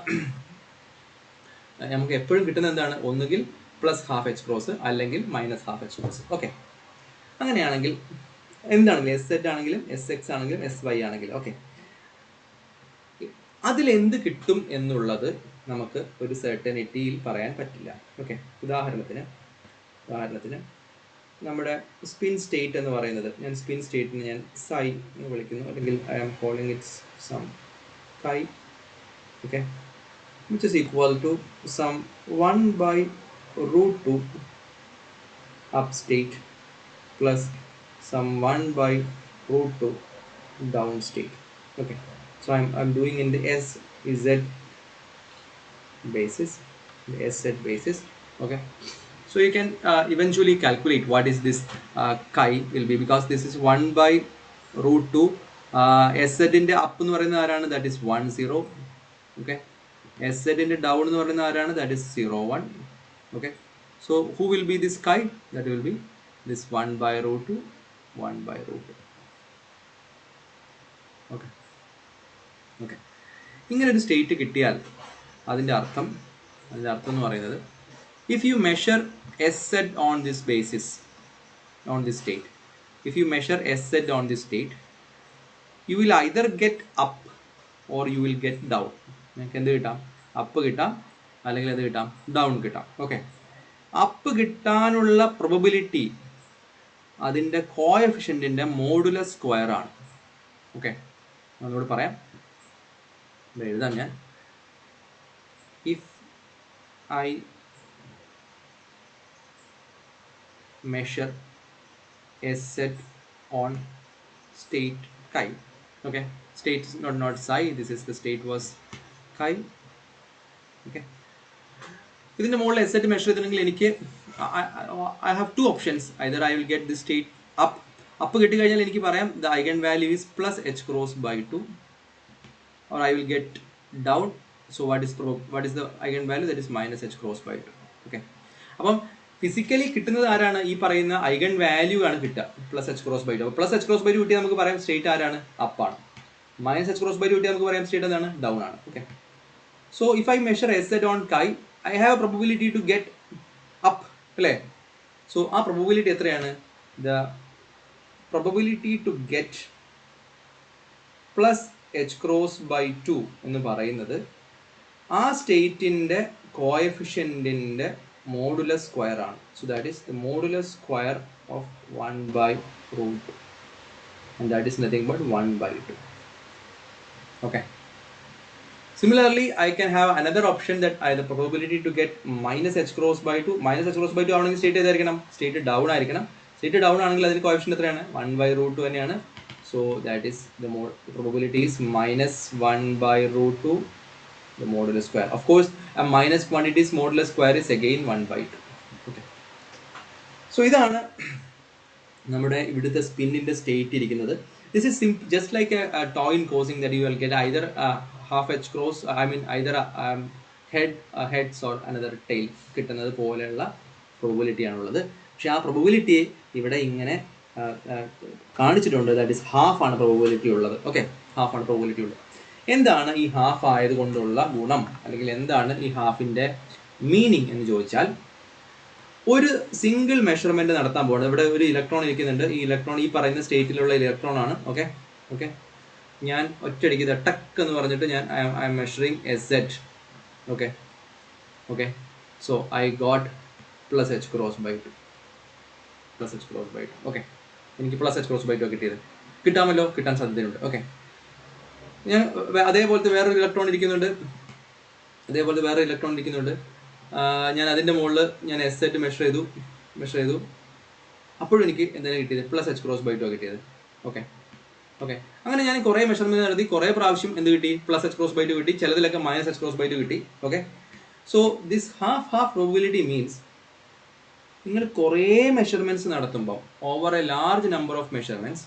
Speaker 1: നമുക്ക് എപ്പോഴും കിട്ടുന്ന എന്താണ്, ഒന്നുകിൽ പ്ലസ് ഹാഫ് എച്ച് ക്രോസ് അല്ലെങ്കിൽ minus half H cross. Okay, അങ്ങനെയാണെങ്കിൽ എന്താണെങ്കിലും SZ ആണെങ്കിലും SX ആണെങ്കിലും SY ആണെങ്കിലും ഓക്കെ, അതിലെന്ത് കിട്ടും എന്നുള്ളത് നമുക്ക് ഒരു സെർട്ടനിറ്റിയിൽ പറയാൻ പറ്റില്ല. ഓക്കെ, ഉദാഹരണത്തിന് നമ്മുടെ സ്പിൻ സ്റ്റേറ്റ് എന്ന് പറയുന്നത്, ഞാൻ സ്പിൻ സ്റ്റേറ്റിന് ഞാൻ സൈ എന്ന് വിളിക്കുന്നു, അല്ലെങ്കിൽ I am calling its some chi, okay, which is equal to some 1 by root 2 up state plus some 1 by root 2 down state. Okay, so I'm doing in the SZ basis, Okay, So you can eventually calculate what is this chi will be, because this is 1 by root 2. SZ ന്റെ up എന്ന് പറയുന്ന ആരാണ്? That is 1 0. Okay. SZ ന്റെ down എന്ന് പറയുന്ന ആരാണ്? That is 0 1. Okay. So who will be this chi? That will be this 1 by root 2, 1 by root 2. Okay. Okay. ഇങ്ങനെ ഒരു സ്റ്റേറ്റ് കിട്ടിയാൽ അതിൻ്റെ അർത്ഥം എന്ന് പറയുന്നത്, if you measure SZ on this basis, on this state, if you measure SZ on this state, you will either get up or you will get down. നിങ്ങൾക്ക് എന്ത് കിട്ടാം? അപ്പ് കിട്ടാം, അല്ലെങ്കിൽ എന്ത് കിട്ടാം? ഡൗൺ കിട്ടാം. ഓക്കെ. അപ്പ് കിട്ടാനുള്ള പ്രോബബിലിറ്റി അതിൻ്റെ കോഎഫിഷ്യൻറ്റിൻ്റെ മോഡുലസ് സ്ക്വയർ ആണ്. ഓക്കെ, ഒന്നുകൂടി പറയാം, എഴുതാം ഞാൻ. If I measure SZ on state chi. Okay, state is not psi, this is the state was chi. Okay, ഇതിൻ്റെ മുകളിൽ SZ മെഷർ ചെയ്തിട്ടുണ്ടെങ്കിൽ എനിക്ക് I have two options. Either I will get this state up കിട്ടിക്കഴിഞ്ഞാൽ എനിക്ക് പറയാം the eigen value is plus h cross by 2, or I will get down. So what is the eigen value? That is minus h cross by 2. Okay, അപ്പം ഫിസിക്കലി കിട്ടുന്നത് ആരാണ്? ഈ പറയുന്ന ഐഗൺ വാല്യൂ ആണ് കിട്ടുക, പ്ലസ് എച്ച് ക്രോസ് ബൈ 2. അപ്പോൾ പ്ലസ് എച്ച് ക്രോസ് ബൈ 2 കിട്ടിയാൽ നമുക്ക് പറയാം സ്റ്റേറ്റ് ആരാണ്? അപ്പാണ്. മൈനസ് എച്ച് ക്രോസ് ബൈ 2 കിട്ടിയാൽ നമുക്ക് പറയാം സ്റ്റേറ്റ് എന്താണ്? ഡൗൺ ആണ്. Okay, so if I measure SZ on chi, I have probability to get up, അല്ലേ? സോ ആ പ്രോബബിലിറ്റി എത്രയാണ്? The probability to get plus H cross by 2 എന്ന് പറയുന്നത് ആ സ്റ്റേറ്റിൻ്റെ കോഎഫിഷ്യൻറ്റിൻ്റെ modulus square ആണ്. So that is the modulus square of 1 by root 2, and that is nothing but 1 by 2. Okay, similarly I can have another option that I have the probability to get minus h cross by 2. minus h cross by 2 ആണെങ്കിൽ സ്റ്റേറ്റ് ഏതായിരിക്കണം? സ്റ്റേറ്റ് ഡൗൺ ആയിരിക്കണം. സ്റ്റേറ്റ് ഡൗൺ ആണെങ്കിൽ അതിന് കോഎഫിഷ്യന്റ് എത്രയാണ്? 1 by root 2 തന്നെയാണ്. So that is the probability is minus 1 by root 2, the modulus square. Of course, a minus quantity's modulus square is again 1 by 2. Okay. So ഇതാണ് നമ്മുടെ ഇവിടുത്തെ സ്പിന്നിൻ്റെ സ്റ്റേറ്റ് ഇരിക്കുന്നത്. This is just like a toy in causing, that you will get either half h cross, I mean either heads or another tail കിട്ടുന്നത് പോലെയുള്ള പ്രോബബിലിറ്റി ആണുള്ളത്. പക്ഷെ ആ പ്രോബബിലിറ്റി ഇവിടെ ഇങ്ങനെ കാണിച്ചിട്ടുണ്ട്. ദാറ്റ് ഇസ് ഹാഫ് ആണ് പ്രോബബിലിറ്റി ഉള്ളത്. ഓക്കെ, ഹാഫ് ആണ് പ്രോബബിലിറ്റി ഉള്ളത്. എന്താണ് ഈ ഹാഫ് ആയതുകൊണ്ടുള്ള ഗുണം, അല്ലെങ്കിൽ എന്താണ് ഈ ഹാഫിൻ്റെ മീനിങ് എന്ന് ചോദിച്ചാൽ, ഒരു സിംഗിൾ മെഷർമെൻറ്റ് നടത്താൻ പോകുന്നത്, ഇവിടെ ഒരു ഇലക്ട്രോൺ ഇരിക്കുന്നുണ്ട്. ഈ ഇലക്ട്രോൺ ഈ പറയുന്ന സ്റ്റേറ്റിലുള്ള ഇലക്ട്രോൺ ആണ്. ഓക്കെ ഓക്കെ, ഞാൻ ഒറ്റയടിക്ക് ടക്ക് എന്ന് പറഞ്ഞിട്ട് ഞാൻ I am measuring SZ. Okay okay, so I got plus H cross by 2, plus H cross by 2. Okay, എനിക്ക് പ്ലസ് എച്ച് ക്രോസ് ബൈ 2 കിട്ടിയത് കിട്ടാമല്ലോ, കിട്ടാൻ സാധ്യതയുണ്ട്. ഓക്കെ, ഞാൻ അതേപോലത്തെ വേറൊരു ഇലക്ട്രോൺ ഇരിക്കുന്നുണ്ട്. ഞാൻ അതിൻ്റെ മുകളിൽ ഞാൻ SZ മെഷർ ചെയ്തു. അപ്പോഴും എനിക്ക് എന്താണ് കിട്ടിയത്? പ്ലസ് എച്ച് ക്രോസ് ബൈ 2 കിട്ടിയത്. ഓക്കെ ഓക്കെ, അങ്ങനെ ഞാൻ കുറേ മെഷർമെൻറ്റ് നടത്തി, കുറേ പ്രാവശ്യം എന്ത് കിട്ടി? പ്ലസ് എച്ച് ക്രോസ് ബൈ 2 കിട്ടി. ചിലതിലൊക്കെ മൈനസ് എച്ച് ക്രോസ് ബൈ 2 കിട്ടി. Okay, so this half probability means നിങ്ങൾ കുറേ മെഷർമെൻറ്റ്സ് നടത്തുമ്പോൾ over A large number of measurements,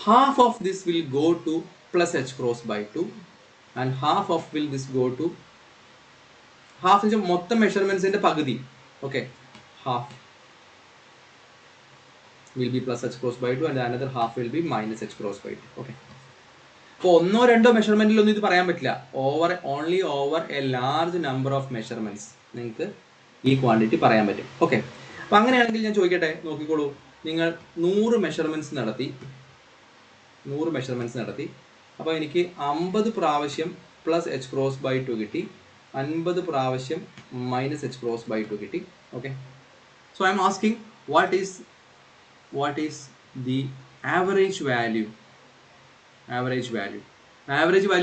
Speaker 1: half of this will go to plus h cross by 2, and half of this go to half in മൊത്തം മെഷർമെന്റ്സിന്റെ പകുതി. Okay, half will be plus h cross by 2 and another half will be minus h cross by 2. Okay, അപ്പോൾ ഒന്നോ രണ്ടോ മെഷർമെന്റിലൊന്നും ഇത് പറയാൻ പറ്റില്ല. Only over A large number of measurements നിങ്ങൾക്ക് ഈ ക്വാണ്ടിറ്റി പറയാൻ പറ്റും. ഓക്കെ, അപ്പോൾ അങ്ങനെയാണെങ്കിൽ ഞാൻ ചോദിക്കട്ടെ, നോക്കിക്കോളൂ. നിങ്ങൾ 100 മെഷർമെന്റ്സ് നടത്തി, അപ്പോൾ എനിക്ക് 50 പ്രാവശ്യം പ്ലസ് എച്ച് ക്രോസ് ബൈ 2 കിട്ടി, 50 പ്രാവശ്യം മൈനസ് എച്ച് ക്രോസ് ബൈ 2 കിട്ടി. Okay, so I am asking what is the average value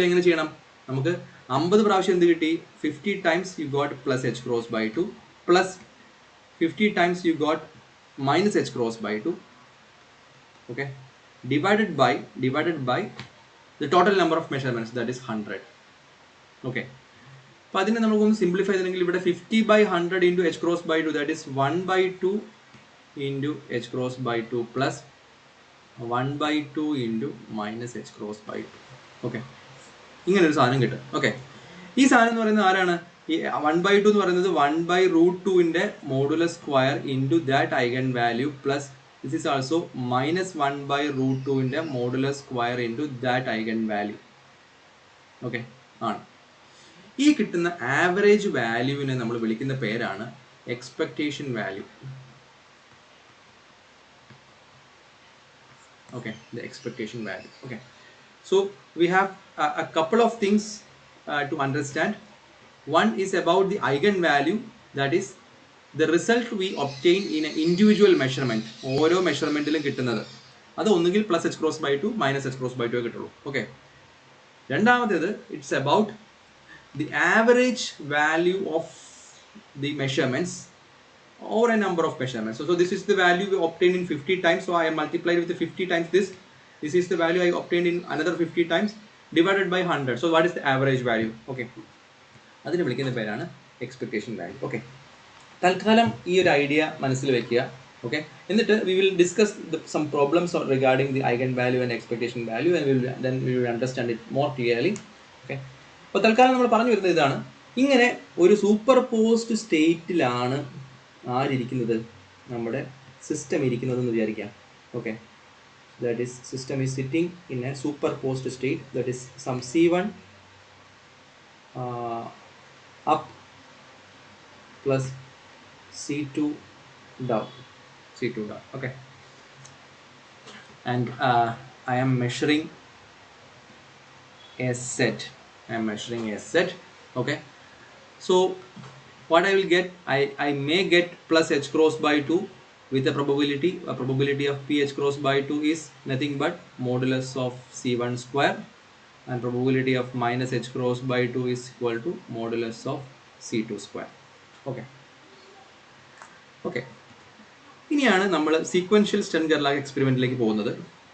Speaker 1: എങ്ങനെ ചെയ്യണം? നമുക്ക് 50 പ്രാവശ്യം എന്ത് കിട്ടി? 50 times you got plus H cross by 2 plus 50 times you got minus h cross by 2. Okay, divided by the total number of measurements, that is 100. Okay. അപ്പോൾ അതിനെ നമുക്കൊന്ന് സിംപ്ലിഫൈ ചെയ്തെങ്കിൽ ഇവിടെ 50/100 into h cross by 2, that is 1/2 into h cross by 2 plus 1/2 into minus h cross by 2. Okay, ഇങ്ങനൊരു സാധനം കിട്ടും. ഓക്കെ, ഈ സാധനം എന്ന് പറയുന്നത് ആരാണ്? ഈ 1/2 എന്ന് പറയുന്നത് 1/√2ന്റെ modulus square into that eigen value plus this is also minus 1/√2ന്റെ modulus square into that eigen value. Okay ആണ്. ഈ കിട്ടുന്ന ആവറേജ് വാല്യൂവിനെ നമ്മൾ വിളിക്കുന്ന പേരാണ് expectation value. Okay, the expectation value. Okay, so we have a couple of things to understand. One is about the eigenvalue, that is the result we obtain in an individual measurement. ഓരോ മെഷർമെന്റിലും കിട്ടുന്നത് അത് ഒന്നുകിൽ plus H cross by 2 minus h cross by 2 കിട്ടുള്ളൂ. ഓക്കെ, രണ്ടാമത്തേത് it's about the average value of the measurements or a number of measurements. So this is the value we obtained in 50 times. So I am multiplied with the 50 times this. This is the value I obtained in another 50 times divided by 100. So what is the average value? Okay, അതിനെ വിളിക്കുന്ന പേരാണ് എക്സ്പെക്ടേഷൻ വാല്യൂ. ഓക്കെ, തൽക്കാലം ഈ ഒരു ഐഡിയ മനസ്സിൽ വെക്കുക. ഓക്കെ, എന്നിട്ട് we will discuss some problems regarding the eigenvalue and expectation value, and then we will understand it more clearly. Okay, അപ്പോൾ തൽക്കാലം നമ്മൾ പറഞ്ഞു വരുന്നത് ഇതാണ്. ഇങ്ങനെ ഒരു സൂപ്പർ പോസ്റ്റ് സ്റ്റേറ്റിലാണ് ആരിയ്ക്കുന്നത്, നമ്മുടെ സിസ്റ്റം ഇരിക്കുന്നതെന്ന് വിചാരിക്കാം. Okay, that is system is sitting in a superposed state, that is some C1 up plus C2 down. Okay, and I am measuring a set. Okay, so what I will get, I may get plus h cross by 2 with a probability of p h cross by 2 is nothing but modulus of C1 square, and probability of minus h cross by 2 is equal to modulus of C2 square. Okay, ഇനിയാണ് നമ്മൾ സീക്വൻഷ്യൽ സ്റ്റെർൻ-ഗെർലാക് എക്സ്പെരിമെൻറ്റിലേക്ക് പോകുന്നത്.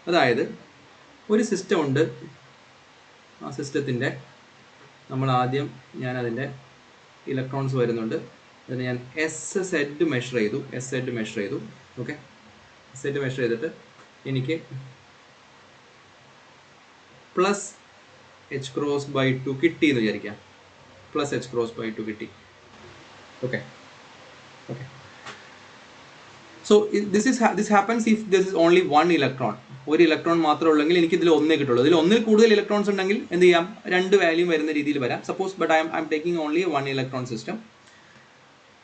Speaker 1: അതായത് ഒരു സിസ്റ്റം ഉണ്ട്, ആ സിസ്റ്റത്തിൻ്റെ നമ്മൾ ആദ്യം ഞാൻ അതിൻ്റെ ഇലക്ട്രോൺസ് വരുന്നുണ്ട്, അതിന് ഞാൻ എസ് മെഷർ ചെയ്തു. ഓക്കെ, എസ് മെഷർ ചെയ്തിട്ട് എനിക്ക് പ്ലസ് എച്ച് ക്രോസ് ബൈ 2 കിട്ടി എന്ന് വിചാരിക്കാം. പ്ലസ് എച്ച് ക്രോസ് ബൈ 2 കിട്ടി. Okay, so this happens if there is only one electron. ഒരു ഇലക്ട്രോൺ മാത്രമേ ഉള്ളെങ്കിൽ എനിക്ക് ഇതിൽ ഒന്നേ കിട്ടുള്ളൂ. ഇതിൽ ഒന്നിൽ കൂടുതൽ ഇലക്ട്രോൺസ് ഉണ്ടെങ്കിൽ എന്ത് ചെയ്യാം, രണ്ട് വാല്യൂ വരുന്ന രീതിയിൽ വരാം. Suppose but I am taking only 1 electron system.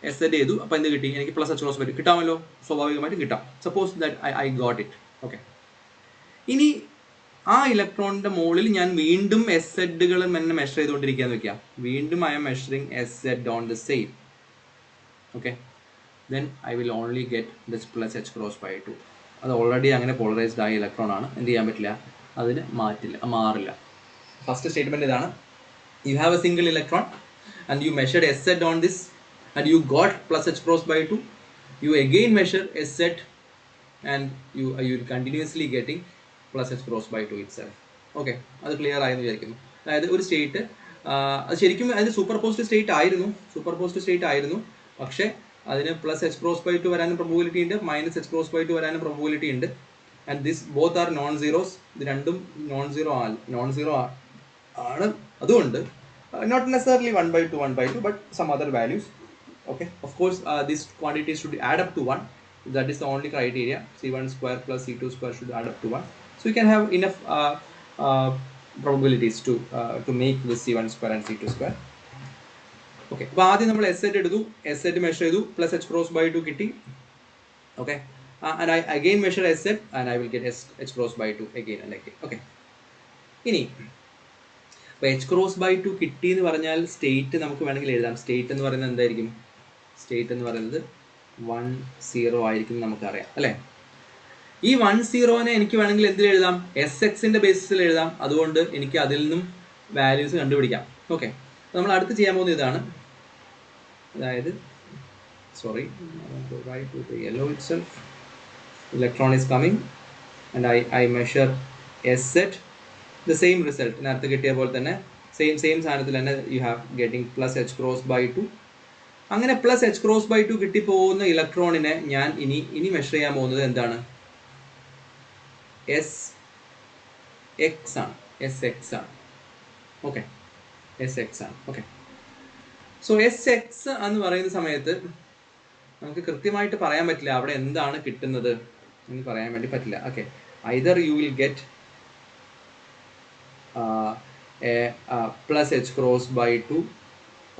Speaker 1: S set ചെയ്തു, അപ്പോൾ എന്ത് കിട്ടി, എനിക്ക് പ്ലസ് എച്ച് ക്രോസ് വരും. കിട്ടാമല്ലോ, സ്വാഭാവികമായിട്ടും കിട്ടാം. Suppose that I got it. Okay, ഇനി ആ ഇലക്ട്രോണിൻ്റെ മുകളിൽ ഞാൻ വീണ്ടും എസ് സെഡുകളും എന്നെ മെഷർ ചെയ്തുകൊണ്ടിരിക്കുകയെന്ന് വെക്കാം. വീണ്ടും I am measuring S Z on the same. Okay, then I will only get this plus h cross by 2. അത് ഓൾറെഡി അങ്ങനെ പോളറൈസ്ഡ് ആയ ഇലക്ട്രോൺ ആണ്, എന്ത് ചെയ്യാൻ പറ്റില്ല, അതിന് മാറില്ല. ഫസ്റ്റ് സ്റ്റേറ്റ്മെൻറ്റ് ഇതാണ്. You have a single electron and you measured S Z on this and you got plus H cross by 2. You again measure S Z and you continuously getting plus H cross by 2 itself. Okay, അത് ക്ലിയർ ആയെന്ന് വിചാരിക്കുന്നു. അതായത് ഒരു സ്റ്റേറ്റ് അത് ശരിക്കും അതിന് സൂപ്പർ പോസ്റ്റ് സ്റ്റേറ്റ് ആയിരുന്നു, പക്ഷേ അതിന് പ്ലസ് എച്ച് ക്രോസ് ബൈ 2 വരാനും പ്രോബബിലിറ്റി ഉണ്ട്, മൈനസ് എച്ച് ക്രോസ് ബൈ 2 വരാനും പ്രോബബിലിറ്റി ഉണ്ട്. And this both are non zeros. ഇത് രണ്ടും നോൺ സീറോ ആണ്. അതുകൊണ്ട് not necessarily 1/2 but some other values. Okay, of course this quantities should add up to 1. That is the only criteria. C1 square plus C2 square should add up to 1. So you can have enough probabilities to make this C1 square and C2 square. Okay, അപ്പോൾ ആദ്യം നമ്മൾ എസ് സെറ്റ് എടുത്തു, എസ് സെറ്റ് മെഷർ ചെയ്തു, പ്ലസ് എച്ച് ക്രോസ് ബൈ 2 കിട്ടി. Okay, and I again measure S Z and I will get h cross by 2 again and again. Okay, ഇനി അപ്പോൾ എച്ച് ക്രോസ് ബൈ 2 കിട്ടി എന്ന് പറഞ്ഞാൽ സ്റ്റേറ്റ് നമുക്ക് വേണമെങ്കിൽ എഴുതാം. സ്റ്റേറ്റ് എന്ന് പറയുന്നത് എന്തായിരിക്കും? സ്റ്റേറ്റ് എന്ന് പറയുന്നത് 1 0 ആയിരിക്കും നമുക്കറിയാം, അല്ലേ? ഈ 1 0നെ എനിക്ക് വേണമെങ്കിൽ എന്തിൽ എഴുതാം? എസ് എക്സിൻ്റെ ബേസിസിൽ എഴുതാം. അതുകൊണ്ട് എനിക്ക് അതിൽ നിന്നും വാല്യൂസ് കണ്ടുപിടിക്കാം. ഓക്കെ, നമ്മൾ അടുത്ത് ചെയ്യാൻ പോകുന്നത് ഇതാണ്. അതായത് sorry, I want to write with the yellow itself. Electron is coming and I measure S set, the same result. നേരത്തെ കിട്ടിയ പോലെ തന്നെ സെയിം സാധനത്തിൽ തന്നെ you have getting plus H cross by 2. അങ്ങനെ പ്ലസ് എച്ച് ക്രോസ് ബൈ 2 കിട്ടിപ്പോകുന്ന ഇലക്ട്രോണിനെ ഞാൻ ഇനി മെഷർ ചെയ്യാൻ പോകുന്നത് എന്താണ്? എസ് എക്സ് ആണ്. എസ് എക്സ് ആണ്. ഓക്കെ, എസ് എക്സ് ആണ്. ഓക്കെ, സോ എസ് എക്സ് എന്ന് പറയുന്ന സമയത്ത് നമുക്ക് കൃത്യമായിട്ട് പറയാൻ പറ്റില്ല അവിടെ എന്താണ് കിട്ടുന്നത് എന്ന് പറയാൻ വേണ്ടി പറ്റില്ല. Okay, either you will get plus H cross by 2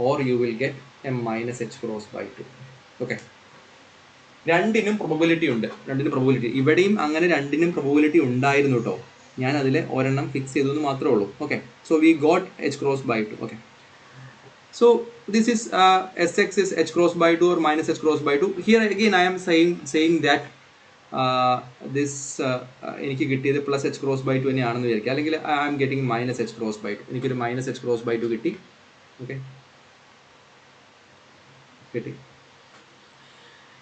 Speaker 1: or you will get a minus h cross by 2. Okay, രണ്ടിനും പ്രോബബിലിറ്റി ഉണ്ട്. ഇവിടെയും അങ്ങനെ രണ്ടിനും പ്രോബബിലിറ്റി ഉണ്ടായിരുന്നു കേട്ടോ. ഞാൻ അതിൽ ഒരെണ്ണം ഫിക്സ് ചെയ്തു എന്ന് മാത്രമേ ഉള്ളൂ. Okay, so we got h cross by 2. Okay, so this is S X is h cross by 2 or minus h cross by 2. Here again I am saying that എനിക്ക് കിട്ടിയത് പ്ലസ് എച്ച് ക്രോസ് ബൈ 2 തന്നെയാണെന്ന് വിചാരിക്കുക. അല്ലെങ്കിൽ I am getting minus h cross by 2. എനിക്കൊരു മൈനസ് എച്ച് ക്രോസ് ബൈ 2 കിട്ടി. ഓക്കെ, കിട്ടി.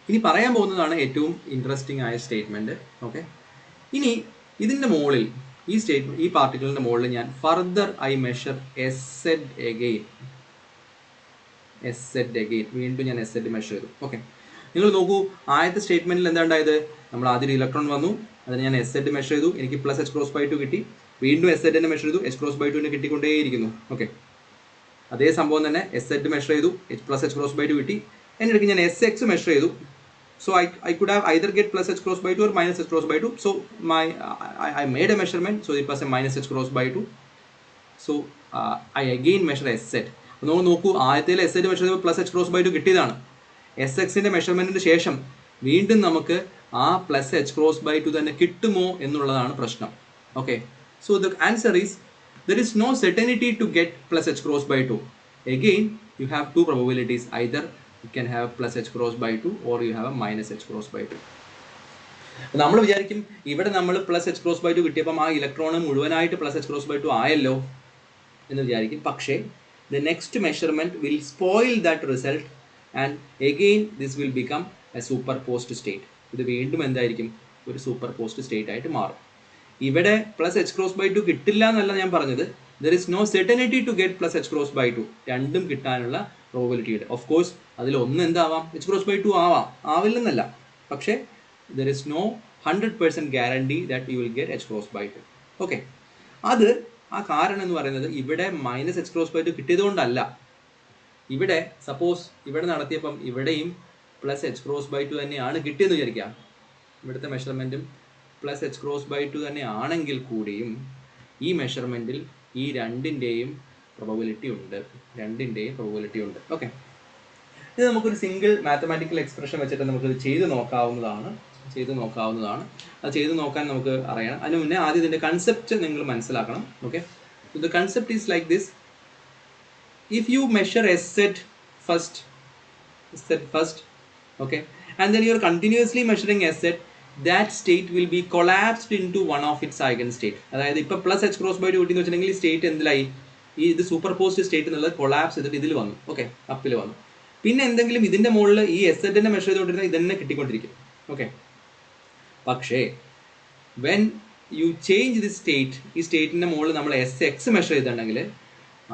Speaker 1: ഇനി പറയാൻ പോകുന്നതാണ് ഏറ്റവും ഇൻട്രസ്റ്റിംഗ് ആയ സ്റ്റേറ്റ്മെന്റ്. ഓക്കെ, ഇനി ഇതിന്റെ മുകളിൽ ഈ പാർട്ടിക്കിളിന്റെ മുകളിൽ ഞാൻ further I measure S Z again. വീണ്ടും ഞാൻ എസ് സെഡ് മെഷർ ചെയ്തു. ഓക്കെ, നിങ്ങൾ നോക്കൂ, ആദ്യത്തെ സ്റ്റേറ്റ്മെന്റിൽ എന്താ ഉണ്ടായത്? നമ്മൾ ആദ്യം ഇലക്ട്രോൺ വന്നു, അതിന് ഞാൻ എസ് സെഡ് മെഷർ ചെയ്തു, എനിക്ക് പ്ലസ് എച്ച് ക്രോസ് ബൈ 2 കിട്ടി. വീണ്ടും എസ് സെഡിനെ മെഷർ ചെയ്തു, എച്ച് ക്രോസ് ബൈ 2 കിട്ടിക്കൊണ്ടേയിരിക്കുന്നു. ഓക്കെ, അതേ സംഭവം തന്നെ എസ് സെഡ് മെഷർ ചെയ്തു, പ്ലസ് എച്ച് ക്രോസ് ബൈ 2 കിട്ടി. എന്നിടയ്ക്ക് ഞാൻ എസ് എക്സ് മെഷർ ചെയ്തു. So I could have either get plus h cross by 2 or minus h cross by 2. So I made a measurement, so it was a minus h cross by 2. So I again measure s set. നോക്കൂ, ആദ്യത്തിൽ എസ് സെറ്റ് മെഷർ ചെയ്തപ്പോൾ പ്ലസ് എച്ച് ക്രോസ് ബൈ 2 കിട്ടിയതാണ്. എസ് എക്സിന്റെ മെഷർമെന്റിന് ശേഷം വീണ്ടും നമുക്ക് ആ പ്ലസ് എച്ച് ക്രോസ് ബൈ 2 തന്നെ കിട്ടുമോ എന്നുള്ളതാണ് പ്രശ്നം. Okay, so the answer is there is no certainty to get plus h cross by 2. Again, you have two probabilities. Either you can have plus h cross by 2 or you have a minus h cross by 2. നമ്മൾ വിചാരിക്കും ഇവിടെ നമ്മൾ പ്ലസ് എച്ച് ക്രോസ് ബൈ 2 കിട്ടിയപ്പം ആ ഇലക്ട്രോൺ മുഴുവനായിട്ട് പ്ലസ് എച്ച് ക്രോസ് ബൈ 2 ആയല്ലോ എന്ന് വിചാരിക്കും. പക്ഷേ the next measurement will spoil that result and again this will become a superposed state. ഇത് വീണ്ടും എന്തായിരിക്കും? ഒരു സൂപ്പർപോസ്ഡ് സ്റ്റേറ്റ് ആയിട്ട് മാറും. ഇവിടെ പ്ലസ് എച്ച് ക്രോസ് ബൈ 2 കിട്ടില്ല എന്നല്ല ഞാൻ പറഞ്ഞത്. There is no certainty to get plus H cross by 2. രണ്ടും കിട്ടാനുള്ള പ്രോബിലിറ്റി ഉണ്ട്. ഓഫ് കോഴ്സ് അതിൽ ഒന്ന് എന്താവാം? എച്ച് ക്രോസ് ബൈ 2 ആവില്ലെന്നല്ല, പക്ഷേ there is no 100% guarantee that you will get h cross by 2. Okay, ആ കാരണം എന്ന് പറയുന്നത് ഇവിടെ മൈനസ് എച്ച് ക്രോസ് ബൈ 2 കിട്ടിയതുകൊണ്ടല്ല. ഇവിടെ സപ്പോസ് ഇവിടെ നടത്തിയപ്പം ഇവിടെയും പ്ലസ് എച്ച് ക്രോസ് ബൈ 2 തന്നെയാണ് കിട്ടിയെന്ന് വിചാരിക്കാം. ഇവിടുത്തെ മെഷർമെൻറ്റും പ്ലസ് എച്ച് ക്രോസ് ബൈ 2 തന്നെ ആണെങ്കിൽ കൂടിയും ഈ മെഷർമെൻറ്റിൽ ഈ രണ്ടിൻ്റെയും പ്രോബബിലിറ്റി ഉണ്ട്. ഓക്കെ, ഇത് നമുക്കൊരു സിംഗിൾ മാത്തമാറ്റിക്കൽ എക്സ്പ്രഷൻ വെച്ചിട്ട് നമുക്കിത് ചെയ്ത് നോക്കാവുന്നതാണ്. അത് ചെയ്ത് നോക്കാൻ നമുക്ക് അറിയണം. അതിന് മുന്നേ ആദ്യം ഇതിൻ്റെ കൺസെപ്റ്റ് നിങ്ങൾ മനസ്സിലാക്കണം. Okay, so the concept is like this. If you measure S set first, okay, and then you are continuously measuring S set, that state will be collapsed into one of its eigenstate. അതായത് ഇപ്പോൾ പ്ലസ് എച്ച് ക്രോസ് ബൈ 2 കിട്ടിയെന്ന് വെച്ചിട്ടുണ്ടെങ്കിൽ ഈ സ്റ്റേറ്റ് എന്തിലായി? ഇത് സൂപ്പർപോസ്ഡ് സ്റ്റേറ്റ് എന്നുള്ളത് കൊളാപ്സ് ചെയ്തിട്ട് ഇതിൽ വന്നു. ഓക്കെ, അപ്പിൽ വന്നു. പിന്നെ എന്തെങ്കിലും ഇതിൻ്റെ മുകളിൽ ഈ എസ് സെറ്റിനെ മെഷർ ചെയ്തുകൊണ്ടിരുന്ന ഇതന്നെ കിട്ടിക്കൊണ്ടിരിക്കും. ഓക്കെ, പക്ഷേ when you change the state, ഈ സ്റ്റേറ്റിൻ്റെ മുകളിൽ നമ്മൾ എസ് എക്സ് മെഷർ ചെയ്തിട്ടുണ്ടെങ്കിൽ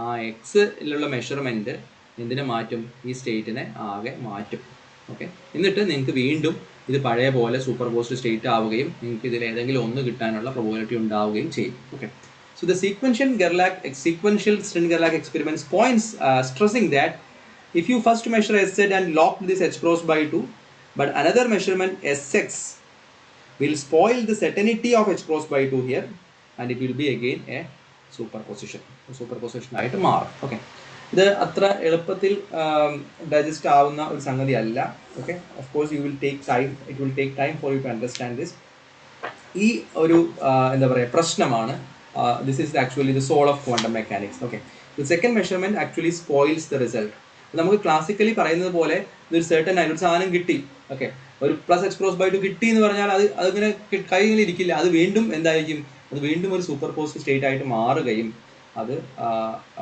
Speaker 1: ആ എക്സിലുള്ള മെഷർമെൻറ്റ് എന്തിനെ മാറ്റും? ഈ സ്റ്റേറ്റിനെ ആകെ മാറ്റും. ഓക്കെ, എന്നിട്ട് നിങ്ങൾക്ക് വീണ്ടും ഇത് പഴയ പോലെ സൂപ്പർപോസ്ഡ് സ്റ്റേറ്റ് ആവുകയും നിങ്ങൾക്ക് ഇതിൽ ഏതെങ്കിലും ഒന്ന് കിട്ടാനുള്ള പ്രോബബിലിറ്റി ഉണ്ടാവുകയും ചെയ്യും. Okay, so the sequential Stern-Gerlach experiments points stressing that if you first measure S set and lock this H cross by 2, but another measurement Sx will spoil the certainty of H cross by 2 here, and it will be again a superposition ആയിട്ട് മാറും. ഓക്കെ, ഇത് അത്ര എളുപ്പത്തിൽ ഡൈജസ്റ്റ് ആവുന്ന ഒരു സംഗതി അല്ല. Okay, of course it will take time for you to understand this. ഈ ഒരു എന്താ പറയുക പ്രശ്നമാണ്. This is actually the soul of quantum mechanics. Okay, the second measurement actually spoils the result. നമുക്ക് ക്ലാസിക്കലി പറയുന്നത് പോലെ ഇതൊരു സെർട്ടൻ ആയിട്ട് ഒരു സാധനം കിട്ടി. ഓക്കെ, ഒരു പ്ലസ് എച്ച് ക്രോസ് ബൈ 2 കിട്ടി എന്ന് പറഞ്ഞാൽ അതിങ്ങനെ കൈയിൽ ഇരിക്കില്ല. അത് വീണ്ടും എന്തായിരിക്കും? അത് വീണ്ടും ഒരു സൂപ്പർപോസ്ഡ് സ്റ്റേറ്റ് ആയിട്ട് മാറുകയും അത്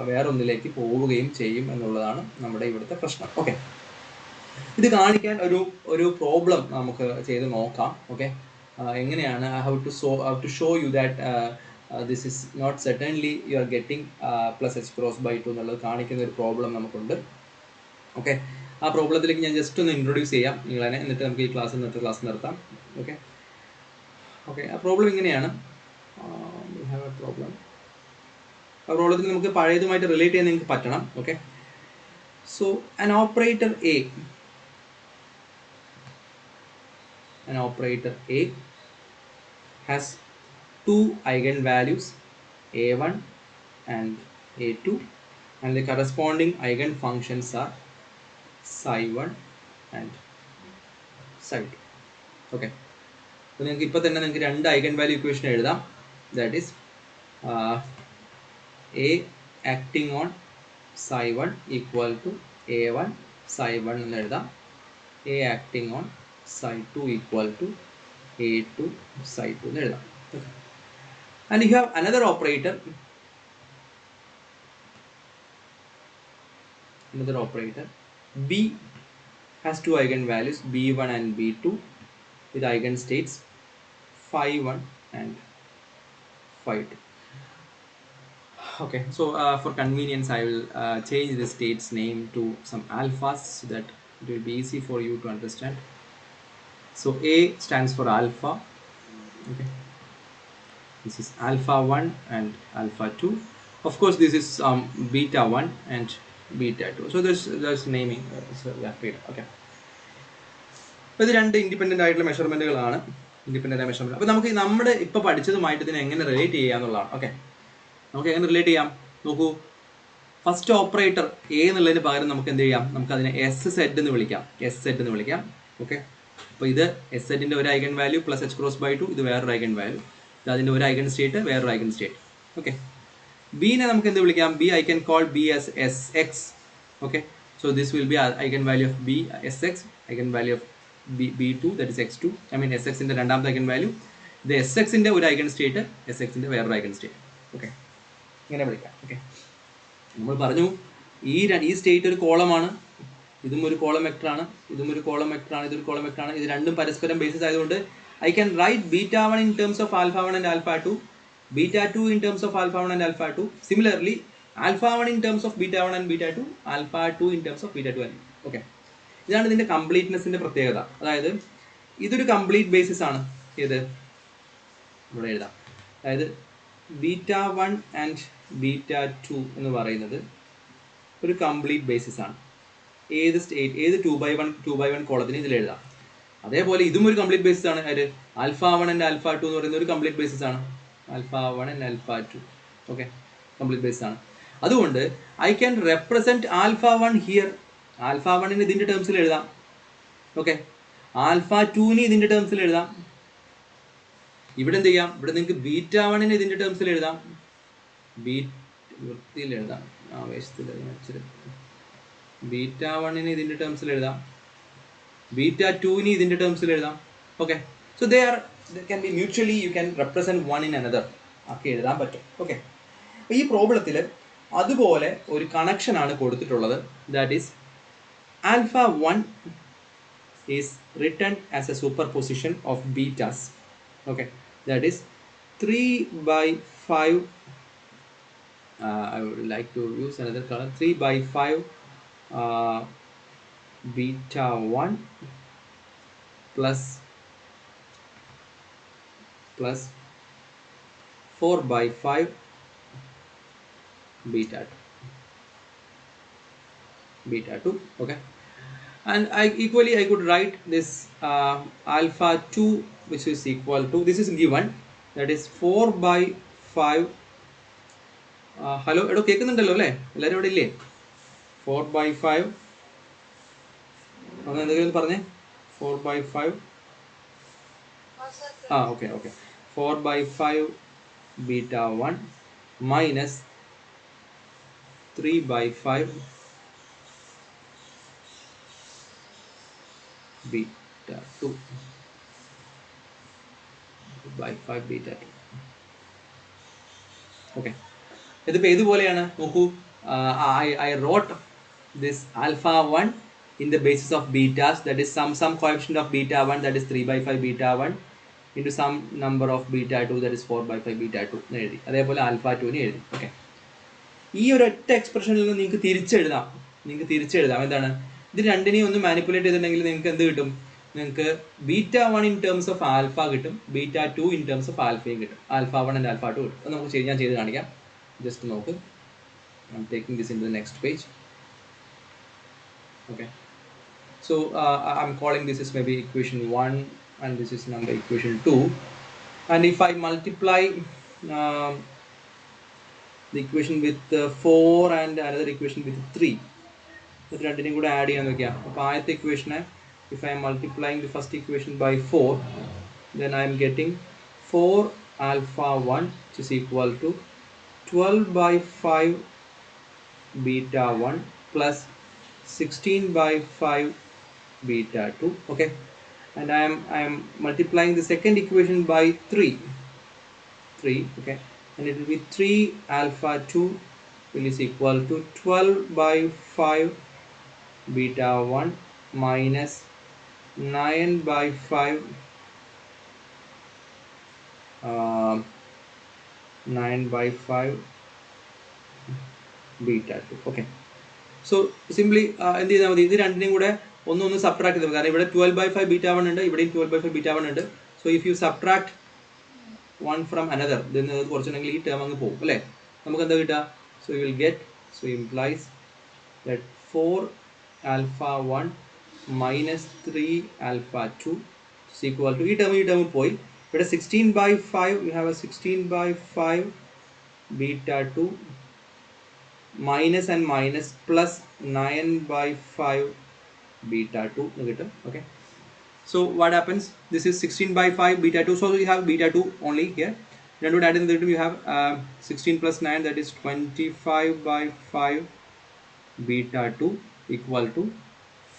Speaker 1: വേറൊന്നിലേക്ക് പോവുകയും ചെയ്യും എന്നുള്ളതാണ് നമ്മുടെ ഇവിടുത്തെ പ്രശ്നം. ഓക്കെ, ഇത് കാണിക്കാൻ ഒരു പ്രോബ്ലം നമുക്ക് ചെയ്ത് നോക്കാം. ഓക്കെ, എങ്ങനെയാണ് how to show you that this is not certainly you are getting plus h cross by 2 എന്നുള്ളത് കാണിക്കുന്ന ഒരു പ്രോബ്ലം നമുക്കുണ്ട്. ഓക്കെ, ആ പ്രോബ്ലത്തിലേക്ക് ഞാൻ ജസ്റ്റ് ഒന്ന് ഇൻട്രൊഡ്യൂസ് ചെയ്യാം നിങ്ങളെ, എന്നിട്ട് നമുക്ക് ഈ ഇന്നത്തെ ക്ലാസ് നിർത്താം. ഓക്കെ ഓക്കെ ആ പ്രോബ്ലം ഇങ്ങനെയാണ്. ആ പ്രോബ്ലത്തിന് നമുക്ക് പഴയതുമായിട്ട് റിലേറ്റ് ചെയ്യാൻ നിങ്ങൾക്ക് പറ്റണം. Okay, so an operator A has two eigenvalues a1 and a2 and the corresponding eigenfunctions are psi1 and psi2. Okay, അപ്പോൾ നിങ്ങൾക്ക് ഇപ്പോൾ തന്നെ നിങ്ങൾക്ക് രണ്ട് ഐഗൻ വാല്യൂ ഇക്വേഷൻ എഴുതാം. That is A acting on psi1 equal to a1 psi1 എന്ന് എഴുതാം. A acting on psi2 equal to a2 psi2 എന്ന് എഴുതാം. And you have another operator B has two eigenvalues b1 and b2 with eigenstates phi1 and phi2. Okay, so for convenience I will change the state's name to some alphas so that it will be easy for you to understand. So A stands for alpha. Okay, this is alpha 1 and alpha 2. Of course this is beta 1 and beta 2. So there's naming. So yeah, okay. അപ്പോൾ ഇത് രണ്ട് ഇൻഡിപെൻഡൻ്റ് ആയിട്ടുള്ള മെഷർമെൻറ്റുകളാണ്. Independent measurement. അപ്പോൾ നമുക്ക് നമ്മുടെ ഇപ്പോൾ പഠിച്ചതുമായിട്ട് ഇതിനെ എങ്ങനെ റിലേറ്റ് ചെയ്യാന്നുള്ളതാണ്. ഓക്കെ, നമുക്ക് എങ്ങനെ റിലേറ്റ് ചെയ്യാം നോക്കൂ. ഫസ്റ്റ് ഓപ്പറേറ്റർ എ എന്നുള്ളതിന് പകരം നമുക്ക് എന്ത് ചെയ്യാം, നമുക്കതിനെ എസ് സെഡ് എന്ന് വിളിക്കാം. ഓക്കെ, അപ്പോൾ ഇത് എസ് സെറ്റിൻ്റെ ഒരു eigen value plus H cross by 2, ഇത് വേറൊരു ഐഗൻ വാല്യൂ, ഇത് അതിൻ്റെ ഒരു ഐഗൻ സ്റ്റേറ്റ്, വേറൊരു ഐഗൻ സ്റ്റേറ്റ്. ഓക്കെ, ബീനെ നമുക്ക് എന്ത് വിളിക്കാം, B I can call B as S X. Okay, so this will be eigen value of B S X, eigen value of B two that is X two, I mean S എക്സിൻ്റെ രണ്ടാമത്തെ ഐഗൻ വാല്യൂ, ഇത് എസ് എക്സിൻ്റെ ഒരു ഐഗൻ സ്റ്റേറ്റ്, എസ് എക്സിൻ്റെ വേറൊരു ഐഗൻ സ്റ്റേറ്റ്. ഓക്കെ, ഇങ്ങനെ വിളിക്കാം. ഓക്കെ, നമ്മൾ പറഞ്ഞു ഈ സ്റ്റേറ്റ് ഒരു കോളമാണ്, ഇതും ഒരു കോളം വെക്ടറാണ്, ഇതൊരു കോളം വെക്ടറാണ്. ഇത് രണ്ടും പരസ്പരം ബേസിസ് ആയതുകൊണ്ട് I can right beta 1 in terms of alpha 1 and alpha 2, beta 2 in terms of alpha 1 and alpha 2. Similarly alpha 1 in terms of beta 1 and beta 2, alpha 2 in terms of beta 2 and. Okay, ഇതാണ് ഇതിൻ്റെ കംപ്ലീറ്റ്നെസ്സിൻ്റെ പ്രത്യേകത. അതായത് ഇതൊരു കംപ്ലീറ്റ് ബേസിസ് ആണ്. ഇത് ഇവിടെ എഴുതാം. അതായത് ബീറ്റാ 1 ആൻഡ് ബീറ്റാ 2 എന്ന് പറയുന്നത് ഒരു കംപ്ലീറ്റ് ബേസിസ് ആണ്. ഏത് 2x1 കോളത്തിന് ഇതിൽ എഴുതാം. അതേപോലെ ഇതും ഒരു കംപ്ലീറ്റ് ബേസിസ് ആണ്. അതായത് ആൽഫ 1 ആൻഡ് ആൽഫ 2 എന്ന് പറയുന്ന ഒരു കംപ്ലീറ്റ് ബേസിസ് ആണ്. Alpha 1 and alpha 2 okay, complete basis ആണ്. അതുകൊണ്ട് I can represent alpha 1 here. Alpha 1ന് ഇതിൻ്റെ ടേംസിൽ എഴുതാം. ഓക്കെ, ആൽഫ 2ന് ഇതിൻ്റെ ടേംസിൽ എഴുതാം. ഇവിടെ എന്ത് ചെയ്യാം, ഇവിടെ നിങ്ങൾക്ക് ബീറ്റ 1ന് ഇതിൻ്റെ ടേംസിൽ എഴുതാം. വൃത്തിയിൽ എഴുതാം, ആവേശത്തിൽ ബീറ്റ 1ന് ഇതിൻ്റെ ടേംസിൽ എഴുതാം, ബീറ്റ 2ന് ഇതിൻ്റെ ടേംസിൽ എഴുതാം. Okay, so they can be mutually you can represent one in another ആക്കി എഴുതാൻ പറ്റും. ഓക്കെ, അപ്പോൾ ഈ പ്രോബ്ലത്തിൽ അതുപോലെ ഒരു കണക്ഷനാണ് കൊടുത്തിട്ടുള്ളത്. That is alpha 1 is written as A super position of ബീറ്റാസ്. Okay, that is 3/5. I would like to use another color. 3/5 beta 1 plus 4/5 beta 2. Okay, and I could write this alpha 2 which is equal to, this is given, that is 4/5. Hello എടോ കേൾക്കുന്നുണ്ടല്ലോ അല്ലേ, എല്ലാവരും ഇവിടെ ഇല്ലേ? 4/5 അങ്ങനെ എന്തെങ്കിലും പറഞ്ഞേ. 4/5 okay 4/5 beta 1 minus 3/5 beta 2 by 5 beta 2. Okay, ഇതിപ്പോൾ ഏതുപോലെയാണ് നോക്കൂ. I wrote this alpha 1 in the basis of betas, that is some coefficient of beta 1, that is 3/5 beta 1, into some number of beta 2, that is 4 by 5 beta 2 എന്ന് എഴുതി. അതേപോലെ ആൽഫ 2 എഴുതി. ഓക്കെ, ഈ ഒരു ഒറ്റ എക്സ്പ്രഷനിൽ നിന്ന് നിങ്ങൾക്ക് തിരിച്ചെഴുതാം. എന്താണ്, ഇത് രണ്ടിനെയും ഒന്ന് മാനിപ്പുലേറ്റ് ചെയ്തിട്ടുണ്ടെങ്കിൽ നിങ്ങൾക്ക് എന്ത് കിട്ടും? നിങ്ങൾക്ക് beta 1 in terms of alpha കിട്ടും, ബീറ്റ 2 ഇൻ ടേംസ് ഓഫ് ആൽഫയും കിട്ടും. ആൽഫ 1 ആൻഡ് ആൽഫ 2 കിട്ടും. അത് നമുക്ക് ഞാൻ ചെയ്ത് കാണിക്കാം. ജസ്റ്റ് നോക്ക്. I am taking this in the next page. Okay, so I'm calling this is maybe equation 1 and this is number equation 2, and if I multiply the equation with 4 and another equation with 3, ഇത് രണ്ടിനെയും കൂടെ ആഡ് ചെയ്യാൻ നോക്കിയാൽ, അപ്പോൾ ആദ്യത്തെ ഇക്വേഷനെ if I am multiplying the first equation by 4, then I am getting 4 alpha 1 which is equal to 12 by 5 beta 1 plus 16 by 5 beta 2. Okay, and I am multiplying the second equation by 3. Okay, and it will be 3 alpha 2 will is equal to 12 by 5 beta 1 minus 9 by 5 9 by 5 beta 2. Okay, so simply എന്ത് ചെയ്താൽ മതി, ഇത് രണ്ടിനെയും കൂടെ ഒന്ന് സബ്ട്രാക്ട് ചെയ്താൽ, കാരണം ഇവിടെ 12 by 5 beta 1 ഉണ്ട്, ഇവിടെയും 12 by 5 beta 1 ഉണ്ട്. So if you subtract one from another, ഇതിന് കുറച്ചുണ്ടെങ്കിൽ ഈ ടേം അങ്ങ് പോകും അല്ലേ. നമുക്ക് എന്താ കിട്ടുക? So you will get, so implies that 4 alpha 1 minus 3 alpha 2 is equal to, ഈ ടേം പോയി. ഇവിടെ 16 by 5, we have a 16 by 5 beta 2 minus and minus plus 9 by 5 beta 2 എന്ന് കിട്ടും. Okay, so what happens, this is 16 by 5 beta 2, so we have beta 2 only here. Then we add in the, we have 16 plus 9, that is 25 by 5 beta 2 equal to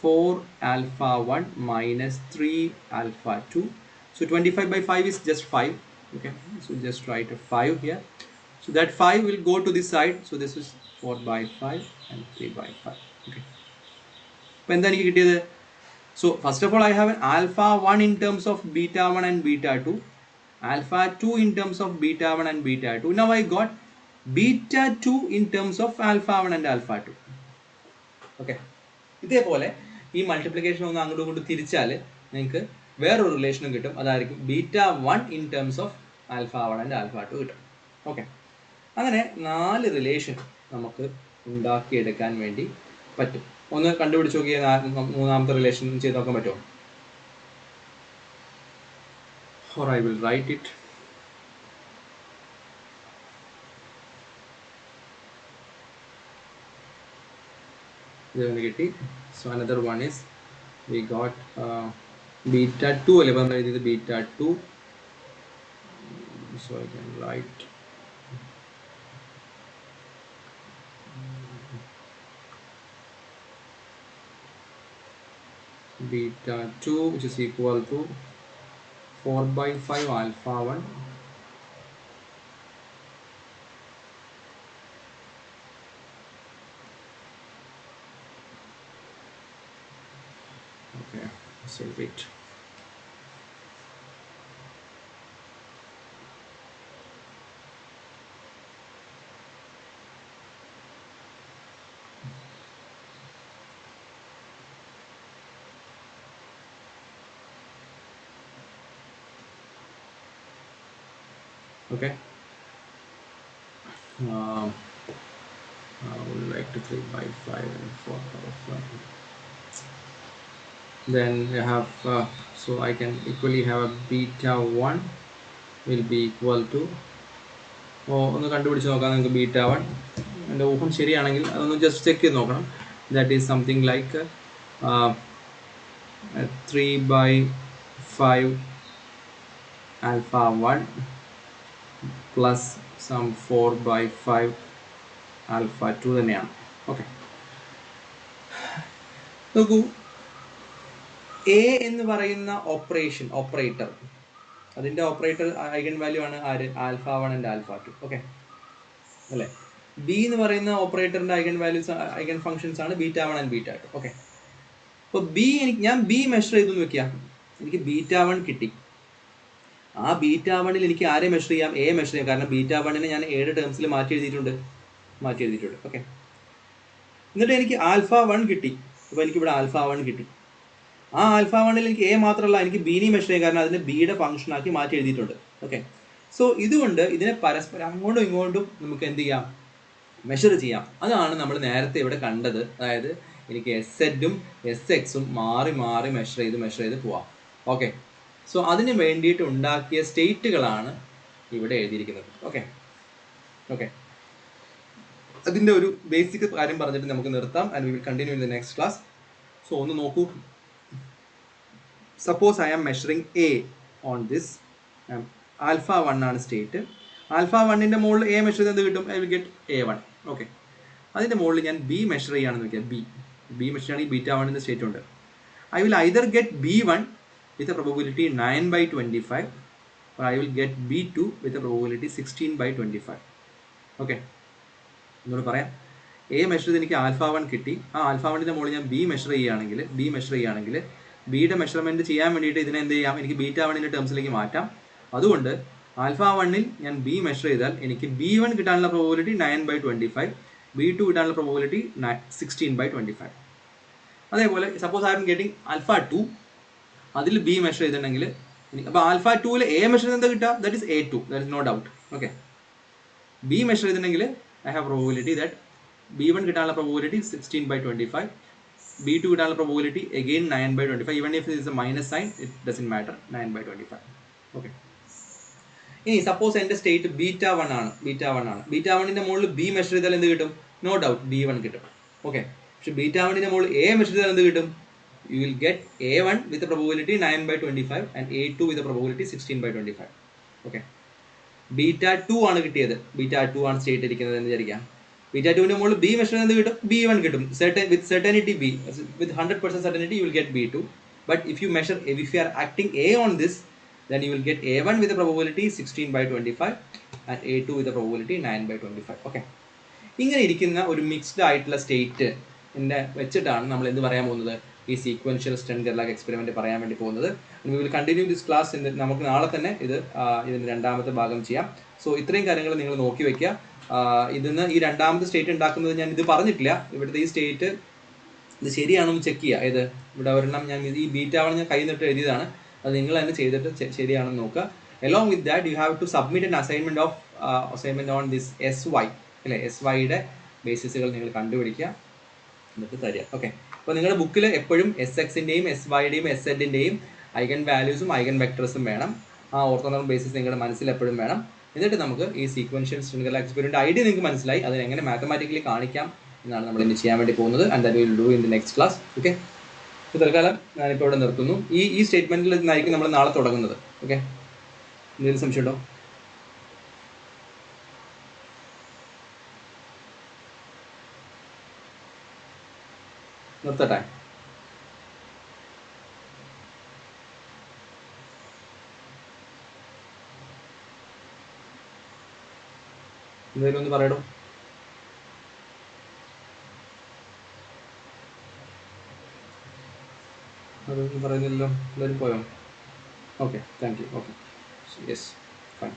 Speaker 1: 4 alpha 1 minus 3 alpha 2. So 25 by 5 is just 5. Okay, so just write a 5 here. So that 5 will go to this side. So this is 4 by 5 and 3 by 5. Okay. So first of all, I have an alpha 1 in terms of beta 1 and beta 2, alpha 2 in terms of beta 1 and beta 2. Now I got beta 2 in terms of alpha 1 and alpha 2. Okay. ഇതേപോലെ ഈ മൾട്ടിപ്ലിക്കേഷൻ ഒന്ന് അങ്ങോട്ടും ഇങ്ങോട്ടും തിരിച്ചാൽ നിങ്ങൾക്ക് വേറൊരു റിലേഷനും കിട്ടും. അതായിരിക്കും beta 1 in terms of alpha 1 and alpha 2 കിട്ടും. ഓക്കെ, അങ്ങനെ 4 റിലേഷൻ നമുക്ക് ഉണ്ടാക്കിയെടുക്കാൻ വേണ്ടി പറ്റും. ഒന്ന് കണ്ടുപിടിച്ച് നോക്കിയാൽ മൂന്നാമത്തെ റിലേഷൻ ചെയ്ത് നോക്കാൻ പറ്റുമോ? or I will write it. So another one is we got beta 2 11 beta 2, so I can write beta 2 which is equal to 4 by 5 alpha 1 okay, save it. Okay, I would like to 3 by 5 and 4 power 5. Then I have so I can equally have a beta 1 will be equal to ഒന്ന് കണ്ടുപിടിച്ച് നോക്കാം നിങ്ങൾക്ക് ബീറ്റ 1. എൻ്റെ ഊഹം ശരിയാണെങ്കിൽ അതൊന്ന് ജസ്റ്റ് ചെക്ക് ചെയ്ത് നോക്കണം. That is something like 3 by 5 alpha 1 plus some 4 by 5 alpha 2 തന്നെയാണ്. ഓക്കെ, നോക്കൂ, എ എന്ന് പറയുന്ന ഓപ്പറേറ്റർ അതിൻ്റെ ഓപ്പറേറ്റർ ഐഗൺ വാല്യൂ ആണ് ആര്? Alpha 1 and alpha 2. ഓക്കെ അല്ലേ? ബി എന്ന് പറയുന്ന ഓപ്പറേറ്ററിൻ്റെ ഐഗൺ ഫങ്ഷൻസ് ആണ് ബീറ്റ 1 ആൻഡ് ബീറ്റ 2. ഓക്കെ, അപ്പോൾ ഞാൻ ബി മെഷർ ചെയ്തു നോക്കിയാൽ എനിക്ക് ബീറ്റ 1 കിട്ടി. ആ ബീറ്റ വണ്ണിൽ എനിക്ക് ആരെ മെഷർ ചെയ്യാം? എ മെഷർ ചെയ്യാം. കാരണം ബീറ്റ വണ്ണിനെ ഞാൻ എയുടെ ടേംസിൽ മാറ്റി എഴുതിയിട്ടുണ്ട്. ഓക്കെ. എന്നിട്ട് എനിക്ക് ആൽഫ 1 കിട്ടി. അപ്പോൾ എനിക്കിവിടെ ആൽഫ 1 കിട്ടി. ആ ആൽഫ 1ൽ എനിക്ക് എ മാത്രമല്ല, എനിക്ക് ബീനി മെഷർ ചെയ്യാം. കാരണം അതിനെ ബിയുടെ ഫംഗ്ഷനാക്കി മാറ്റി എഴുതിയിട്ടുണ്ട്. ഓക്കെ. സോ ഇതുകൊണ്ട് ഇതിനെ പരസ്പരം അങ്ങോട്ടും ഇങ്ങോട്ടും നമുക്ക് എന്ത് ചെയ്യാം? മെഷർ ചെയ്യാം. അതാണ് നമ്മൾ നേരത്തെ ഇവിടെ കണ്ടത്. അതായത് എനിക്ക് എസ് സെറ്റും എസ് എക്സും മാറി മാറി മെഷർ ചെയ്ത് പോവാം. ഓക്കെ. സോ അതിന് വേണ്ടിയിട്ട് ഉണ്ടാക്കിയ സ്റ്റേറ്റുകളാണ് ഇവിടെ എഴുതിയിരിക്കുന്നത്. ഓക്കെ. അതിൻ്റെ ഒരു ബേസിക് കാര്യം പറഞ്ഞിട്ട് നമുക്ക് നിർത്താം. And we will continue in the next class. So ഒന്ന് നോക്കൂ. Suppose I am measuring A on this. Alpha 1 ആണ് സ്റ്റേറ്റ്. ആൽഫ 1ൻ്റെ മുകളിൽ എ മെഷർ ചെയ്ത് എന്ത് കിട്ടും? I will get A1. Okay. അതിൻ്റെ മുകളിൽ ഞാൻ ബി മെഷർ ചെയ്യുകയാണെന്ന് വയ്ക്കാം. ബി മെഷർ ചെയ്യുകയാണെങ്കിൽ ബീറ്റ 1 എന്ന സ്റ്റേറ്റ് ഉണ്ട്. I will either get B1 with a probability 9/25 or I will get B2 with a probability 16/25. Okay. എന്നോട് പറയാം, എ മെഷർ ചെയ്ത് എനിക്ക് ആൽഫ 1 കിട്ടി. ആ ആൽഫ 1ൻ്റെ മുകളിൽ ഞാൻ ബി മെഷർ ചെയ്യുകയാണെങ്കിൽ ബിയുടെ മെഷർമെൻറ്റ് ചെയ്യാൻ വേണ്ടിയിട്ട് ഇതിനെ എന്ത് ചെയ്യാം? എനിക്ക് ബീറ്റ 1ൻ്റെ ടേംസിലേക്ക് മാറ്റാം. അതുകൊണ്ട് ആൽഫ 1ൽ ഞാൻ ബി മെഷർ ചെയ്താൽ എനിക്ക് B1 കിട്ടാനുള്ള പ്രോബബിലിറ്റി 9/25, B2 കിട്ടാനുള്ള പ്രോബബിലിറ്റി 16/25. അതേപോലെ suppose I am getting alpha 2, അതിൽ ബി മെഷർ ചെയ്തിട്ടുണ്ടെങ്കിൽ അപ്പോൾ ആൽഫ 2ൽ എ മെഷർ ചെയ്ത് എന്താ കിട്ടുക? That is A2, that is no doubt. Okay. B measure ചെയ്തിട്ടുണ്ടെങ്കിൽ I have probability that B1 കിട്ടാനുള്ള പ്രോബബിലിറ്റി 16/25, B2 കിട്ടാനുള്ള probability again 9/25. Even if it is a minus sign it doesn't matter, 9/25. Okay. ഇനി സപ്പോസ് എൻ്റെ സ്റ്റേറ്റ് ബീറ്റ 1 ആണ്. ബീറ്റ 1ൻ്റെ മുകളിൽ ബി മെഷർ ചെയ്താൽ എന്ത് കിട്ടും? നോ ഡൗട്ട് B1 കിട്ടും. ഓക്കെ. പക്ഷെ ബീറ്റ 1ൻ്റെ മുകളിൽ എ മെഷർ ചെയ്താൽ എന്ത് കിട്ടും? U will get A1 with probability 9/25 and A2 with probability 16/25. Okay. Beta 2 ആണ് കിട്ടിയത്. ബീറ്റ 2 ആണ് സ്റ്റേറ്റ് ഇരിക്കുന്നത് എന്ന് വിചാരിക്കാം. ബീറ്റ 2ൻ്റെ മുകളിൽ ബി മെഷർ എന്ത് കിട്ടും? B1 കിട്ടും. With certainty B, with 100% certainty you will get B2. But if you are acting A on this, then you will get A1 with a probability 16/25 and A2 with a probability 9/25. Okay. ഇങ്ങനെ ഇരിക്കുന്ന ഒരു മിക്സ്ഡ് ആയിട്ടുള്ള സ്റ്റേറ്റ് വെച്ചിട്ടാണ് നമ്മൾ എന്ത് പറയാൻ പോകുന്നത്? ഈ സീക്വൻഷ്യൽ സ്റ്റെൻഗർലാഗ് എക്സ്പെരിമെന്റ് പറയാൻ വേണ്ടി പോകുന്നത്. V will continue this class. നമുക്ക് നാളെ തന്നെ ഇതിന്റെ രണ്ടാമത്തെ ഭാഗം ചെയ്യാം. സോ ഇത്രയും കാര്യങ്ങൾ നിങ്ങൾ നോക്കി വെക്കുക. ഇതിന്ന് ഈ രണ്ടാമത്തെ സ്റ്റേറ്റ് ഉണ്ടാക്കുന്നത് ഞാൻ ഇത് പറഞ്ഞിട്ടില്ല. ഇവിടുത്തെ ഈ സ്റ്റേറ്റ് ഇത് ശരിയാണോ എന്ന് ചെക്ക് ചെയ്യുക. ഇത് ഇവിടെ ഒരെണ്ണം ഞാൻ ഈ ബീറ്റ 1 ഞാൻ കൈ നിട്ട് എഴുതിയതാണ്. അത് നിങ്ങൾ തന്നെ ചെയ്തിട്ട് ശരിയാണെന്ന് നോക്കുക. Along with that, you have to submit an assignment on this SY. അല്ലേ? SYയുടെ ബേസിസുകൾ നിങ്ങൾ കണ്ടുപിടിക്കുക, എന്നിട്ട് തരിക. ഓക്കെ. അപ്പോൾ നിങ്ങളുടെ ബുക്കിൽ എപ്പോഴും SXൻ്റെയും SYയുടെയും SZൻ്റെയും ഐഗൻ വാല്യൂസും ഐഗൻ വെക്ടേഴ്സും വേണം. ആ ഓർത്തോണോമൽ ബേസിസ് നിങ്ങളുടെ മനസ്സിൽ എപ്പോഴും വേണം. എന്നിട്ട് നമുക്ക് ഈ സീക്വൻഷ്യൽ സ്റ്റെൻഗർലാഗ് എക്സ്പെരിമെന്റ് ഐഡിയ നിങ്ങൾക്ക് മനസ്സിലായി. അതിനെ എങ്ങനെ മാത്തമാറ്റിക്കലി കാണിക്കാം എന്നാണ് നമ്മൾ ഇന്ന് ചെയ്യാൻ വേണ്ടി പോകുന്നത്. And that will do in the next class. Okay. ഇപ്പോൾ തൽക്കാലം ഞാനിപ്പോൾ ഇവിടെ നിർത്തുന്നു. ഈ സ്റ്റേറ്റ്മെൻറ്റിൽ നിന്നായിരിക്കും നമ്മൾ നാളെ തുടങ്ങുന്നത്. ഓക്കെ. എന്തെങ്കിലും സംശയമുണ്ടോ? നിർത്തട്ടെ? എന്തെങ്കിലും ഒന്ന് പറയടോ. അതൊന്നും പറയുന്നില്ലല്ലോ. എല്ലാവരും പോയോ? Okay, thank you. Okay, yes, fine.